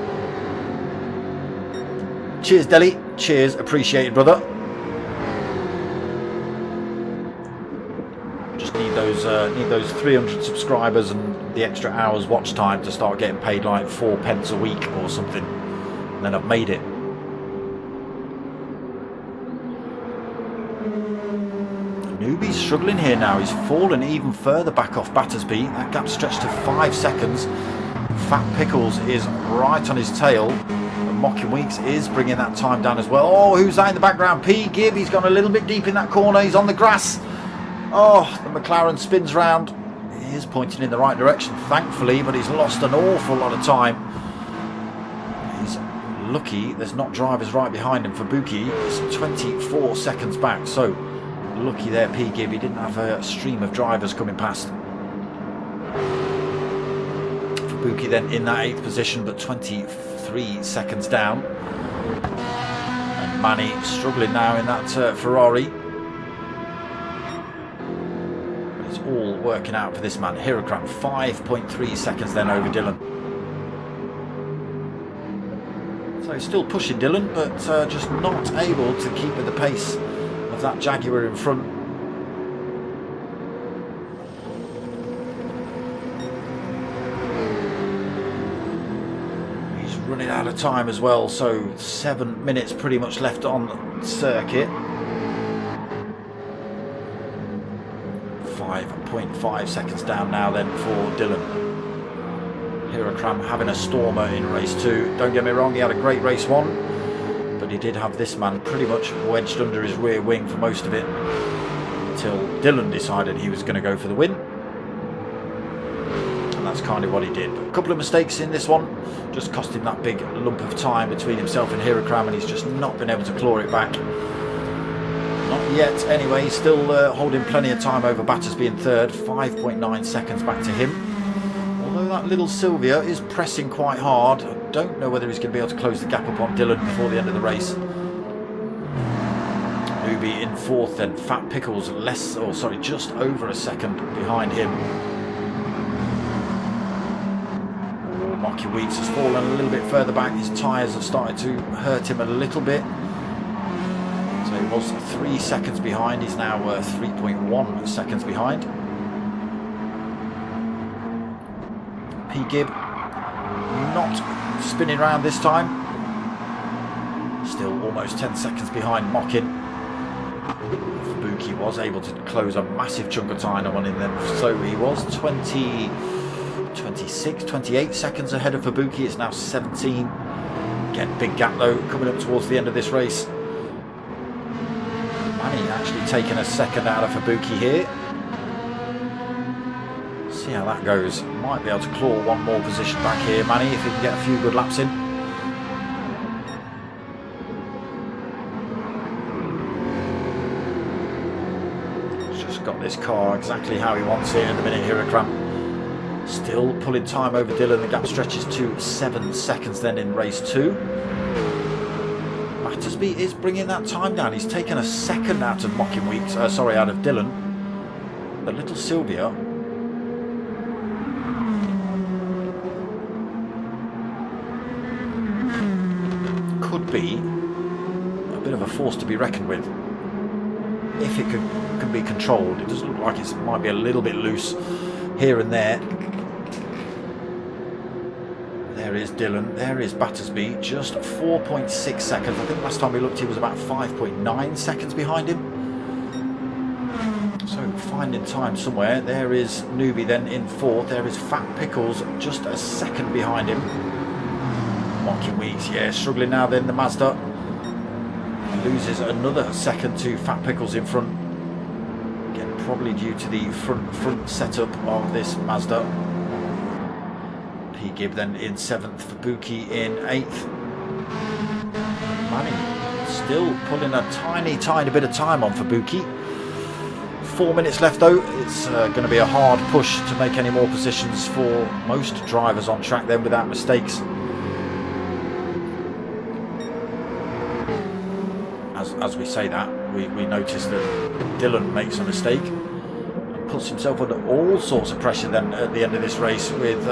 Cheers, Delhi. Cheers, appreciated, brother. Just need those 300 subscribers and the extra hours watch time to start getting paid like 4 pence a week or something, and then I've made it. Newbie's struggling here now. He's fallen even further back off Battersby. That gap stretched to 5 seconds. Fat Pickles is right on his tail. Mocking Weeks is bringing that time down as well. Oh, who's that in the background? P-Gib. He's gone a little bit deep in that corner. He's on the grass. Oh, the McLaren spins round. He is pointing in the right direction, thankfully, but he's lost an awful lot of time. He's lucky there's not drivers right behind him. Fabuki is 24 seconds back, so lucky there, P-Gib. He didn't have a stream of drivers coming past. Fabuki then in that 8th position, but 23 seconds down. And Manny struggling now in that Ferrari. It's all working out for this man. Hirakram 5.3 seconds then over Dylan. So he's still pushing Dylan, but just not able to keep with the pace of that Jaguar in front. Running out of time as well, so 7 minutes pretty much left on the circuit. 5.5 seconds down now then for Dylan. Hirakram having a stormer in race 2. Don't get me wrong, he had a great race 1, but he did have this man pretty much wedged under his rear wing for most of it, until Dylan decided he was going to go for the win. That's kind of what he did. A couple of mistakes in this one just cost him that big lump of time between himself and Hirakram, and he's just not been able to claw it back. Not yet anyway. He's still holding plenty of time over Battersby in 3rd. 5.9 seconds back to him. Although that little Sylvia is pressing quite hard, I don't know whether he's going to be able to close the gap upon Dylan before the end of the race. Newbie in 4th then. Fat Pickles just over a second behind him. Mocky Weeks has fallen a little bit further back. His tyres have started to hurt him a little bit. So he was 3 seconds behind. He's now 3.1 seconds behind. P. Gibb not spinning around this time. Still almost 10 seconds behind Mockin. Fubuki was able to close a massive chunk of time on him then. So he was 26, 28 seconds ahead of Fubuki. It's now 17. Again, big gap though coming up towards the end of this race. Manny actually taking a second out of Fubuki here. See how that goes. Might be able to claw one more position back here, Manny, if he can get a few good laps in. He's just got this car exactly how he wants it at the minute here at Cramp. Still pulling time over Dylan. The gap stretches to 7 seconds then in race 2. Battersby is bringing that time down. He's taken a second out of Mocking Weeks. Out of Dylan. But little Sylvia could be a bit of a force to be reckoned with if it can be controlled. It does look like it might be a little bit loose here and there. There is Dylan, there is Battersby, just 4.6 seconds. I think last time we looked he was about 5.9 seconds behind him. So finding time somewhere. There is Newbie then in 4th. There is Fat Pickles just a second behind him. Mocking Weeks, yeah, struggling now then the Mazda. Loses another second to Fat Pickles in front. Again, probably due to the front setup of this Mazda. P. Gibb then in 7th, Fubuki in 8th. Manny still pulling a tiny bit of time on Fubuki. 4 minutes left though. It's going to be a hard push to make any more positions for most drivers on track then without mistakes. As we say that, we notice that Dylan makes a mistake and puts himself under all sorts of pressure then at the end of this race, with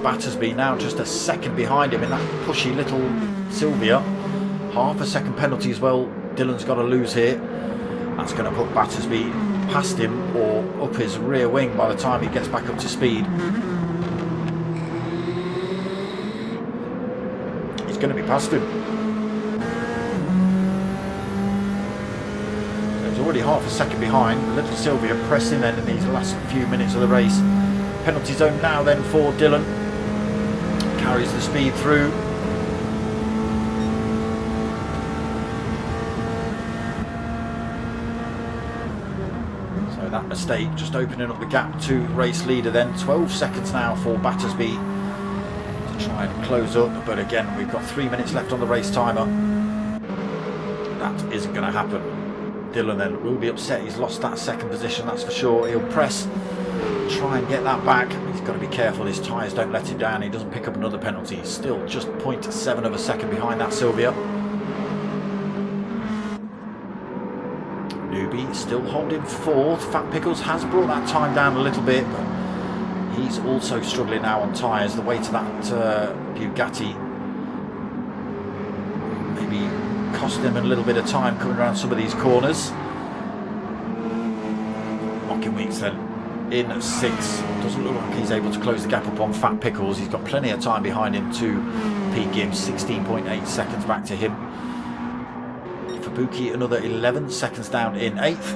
Battersby now just a second behind him in that pushy little Sylvia. Half a second penalty as well Dylan's got to lose here. That's going to put Battersby past him or up his rear wing by the time he gets back up to speed. He's going to be past him. Already half a second behind. Little Sylvia pressing then in these last few minutes of the race. Penalty zone now then for Dylan. Carries the speed through. So that mistake just opening up the gap to race leader then. 12 seconds now for Battersby to try and close up, but again we've got 3 minutes left on the race timer. That isn't going to happen. Dylan then will be upset. He's lost that second position, that's for sure. He'll press, try and get that back. He's got to be careful his tyres don't let him down. He doesn't pick up another penalty. He's still just 0.7 of a second behind that Sylvia. Newbie still holding 4th. Fat Pickles has brought that time down a little bit, but he's also struggling now on tyres. The weight of that Bugatti maybe cost him a little bit of time coming around some of these corners. Mocking Weeks then in 6th. Doesn't look like he's able to close the gap up on Fat Pickles. He's got plenty of time behind him to P. Gibb, 16.8 seconds back to him. Fubuki another 11 seconds down in 8th.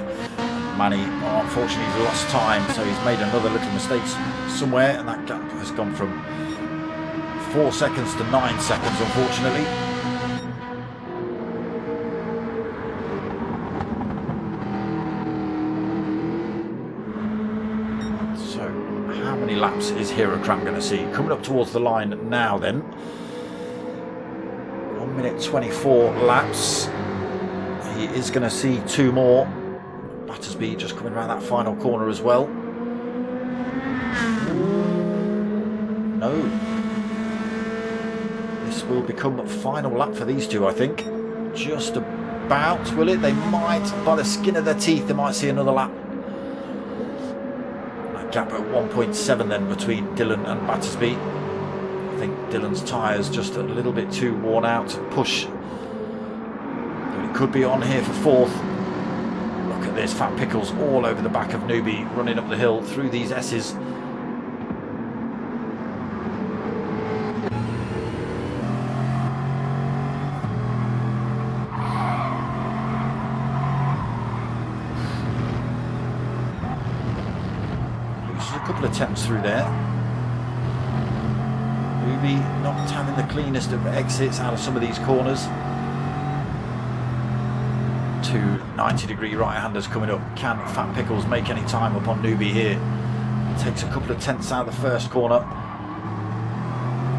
Manny, unfortunately, he's lost time, so he's made another little mistake somewhere, and that gap has gone from 4 seconds to 9 seconds, unfortunately. Laps is Hirokram going to see? Coming up towards the line now then. 1 minute 24 laps. He is going to see 2 more. Battersby just coming around that final corner as well. No. This will become a final lap for these two, I think. Just about, will it? They might, by the skin of their teeth, they might see another lap. Gap at 1.7 then between Dylan and Battersby. think Dylan's tyres just a little bit too worn out to push. But it could be on here for fourth. Look at this, Fat Pickles all over the back of Newbie, running up the hill through these S's. Loses a couple of attempts through there. Newbie not having the cleanest of exits out of some of these corners. Two 90-degree right-handers coming up. Can Fat Pickles make any time up on Newbie here? Takes a couple of tenths out of the first corner.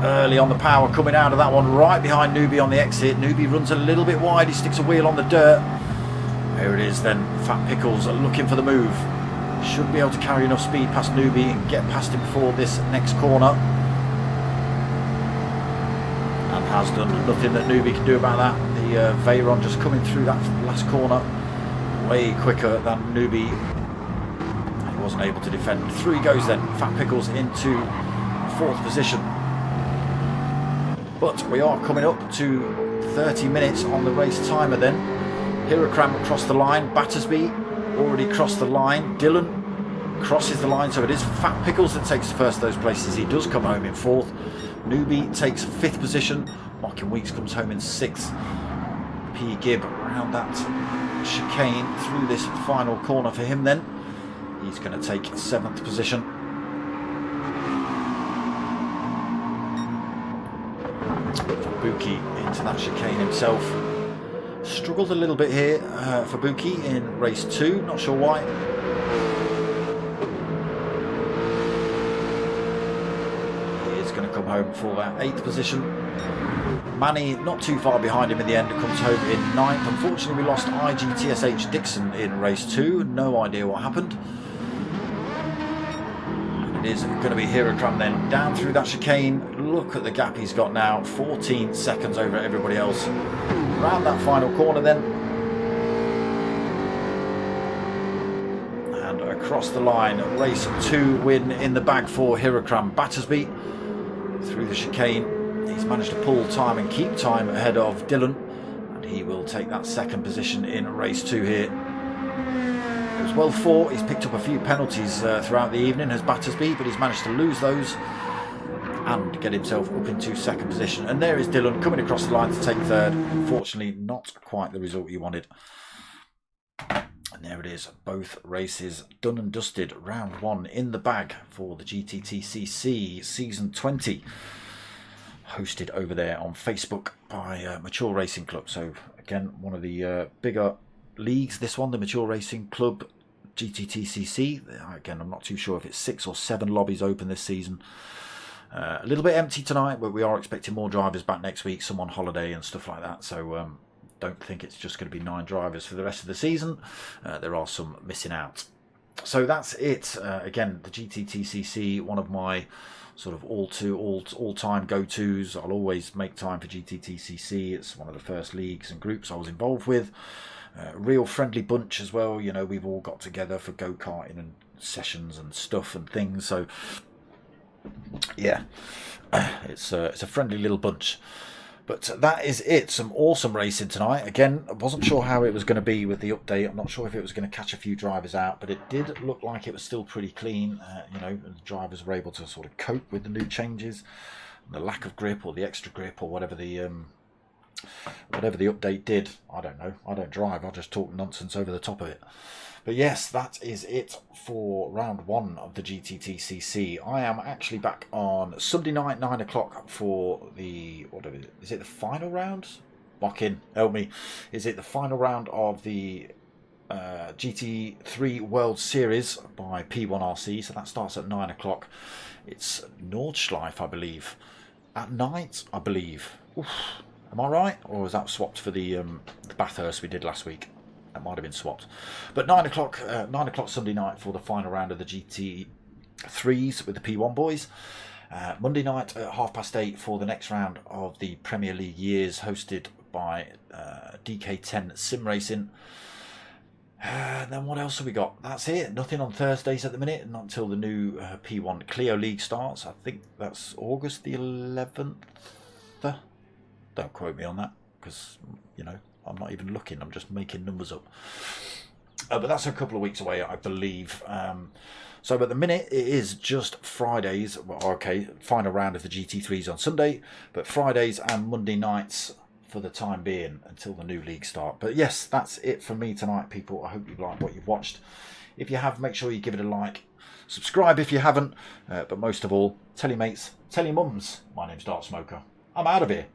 Early on the power coming out of that one, right behind Newbie on the exit. Newbie runs a little bit wide, he sticks a wheel on the dirt. There it is then, Fat Pickles looking for the move. Should be able to carry enough speed past Newbie and get past him before this next corner. And has done. Nothing that Newbie can do about that. The Veyron just coming through that last corner way quicker than Newbie. He wasn't able to defend. Through he goes then. Fat Pickles into fourth position. But we are coming up to 30 minutes on the race timer then. Hirakram across the line. Battersby already crossed the line. Dylan crosses the line, so it is Fat Pickles that takes the first of those places. He does come home in fourth. Newbie takes fifth position. Mocking Weeks comes home in sixth. P. Gibb around that chicane through this final corner for him then. He's going to take seventh position. Buki into that chicane himself. Struggled a little bit here for Buki in race 2, not sure why. He is going to come home for that 8th position. Manny not too far behind him in the end, comes home in 9th. Unfortunately we lost IGTSH Dixon in race 2, no idea what happened. It is going to be Hirakram then, down through that chicane. Look at the gap he's got now, 14 seconds over everybody else. Round that final corner then. And across the line, race 2 win in the bag for Hirakram. Battersby through the chicane. He's managed to pull time and keep time ahead of Dylan. And he will take that second position in race 2 here. It was well fought. He's picked up a few penalties throughout the evening, has Battersby, but he's managed to lose those and get himself up into second position. And there is Dylan coming across the line to take third. Unfortunately, not quite the result he wanted. And there it is, both races done and dusted. Round 1 in the bag for the GTTCC Season 20. Hosted over there on Facebook by Mature Racing Club. So again, one of the bigger leagues, this one, the Mature Racing Club GTTCC. Again, I'm not too sure if it's 6 or 7 lobbies open this season. A little bit empty tonight, but we are expecting more drivers back next week, some on holiday and stuff like that. So don't think it's just going to be 9 drivers for the rest of the season. There are some missing out. So that's it. Again, the GTTCC, one of my sort of all-time go-tos. I'll always make time for GTTCC. It's one of the first leagues and groups I was involved with. Real friendly bunch as well. You know, we've all got together for go-karting and sessions and stuff and things. So yeah, it's a friendly little bunch. But that is it. Some awesome racing tonight. Again, I wasn't sure how it was going to be with the update. I'm not sure if it was going to catch a few drivers out, but it did look like it was still pretty clean. You know, the drivers were able to sort of cope with the new changes, the lack of grip or the extra grip or whatever the update did. I don't know. I don't drive. I just talk nonsense over the top of it. But yes, that is it for round 1 of the GTTCC. I am actually back on Sunday night, 9 o'clock for the, what is it, the final round? Lock in, help me. Is it the final round of the GT3 World Series by P1RC? So that starts at 9 o'clock. It's Nordschleife, I believe. At night, I believe. Oof. Am I right? Or was that swapped for the Bathurst we did last week? That might have been swapped. But 9 o'clock Sunday night for the final round of the GT3s with the P1 boys. Monday night at 8:30 for the next round of the Premier League years, hosted by DK10 Sim Racing. Then what else have we got? That's it. Nothing on Thursdays at the minute, not until the new P1 Clio League starts. I think that's August the 11th. Don't quote me on that, because, you know, I'm not even looking. I'm just making numbers up. But that's a couple of weeks away, I believe. So at the minute, it is just Fridays. Well, okay, final round of the GT3s on Sunday, but Fridays and Monday nights for the time being until the new league start. But yes, that's it for me tonight, people. I hope you like what you've watched. If you have, make sure you give it a like. Subscribe if you haven't. But most of all, tell your mates, tell your mums. My name's Dark Smoker. I'm out of here.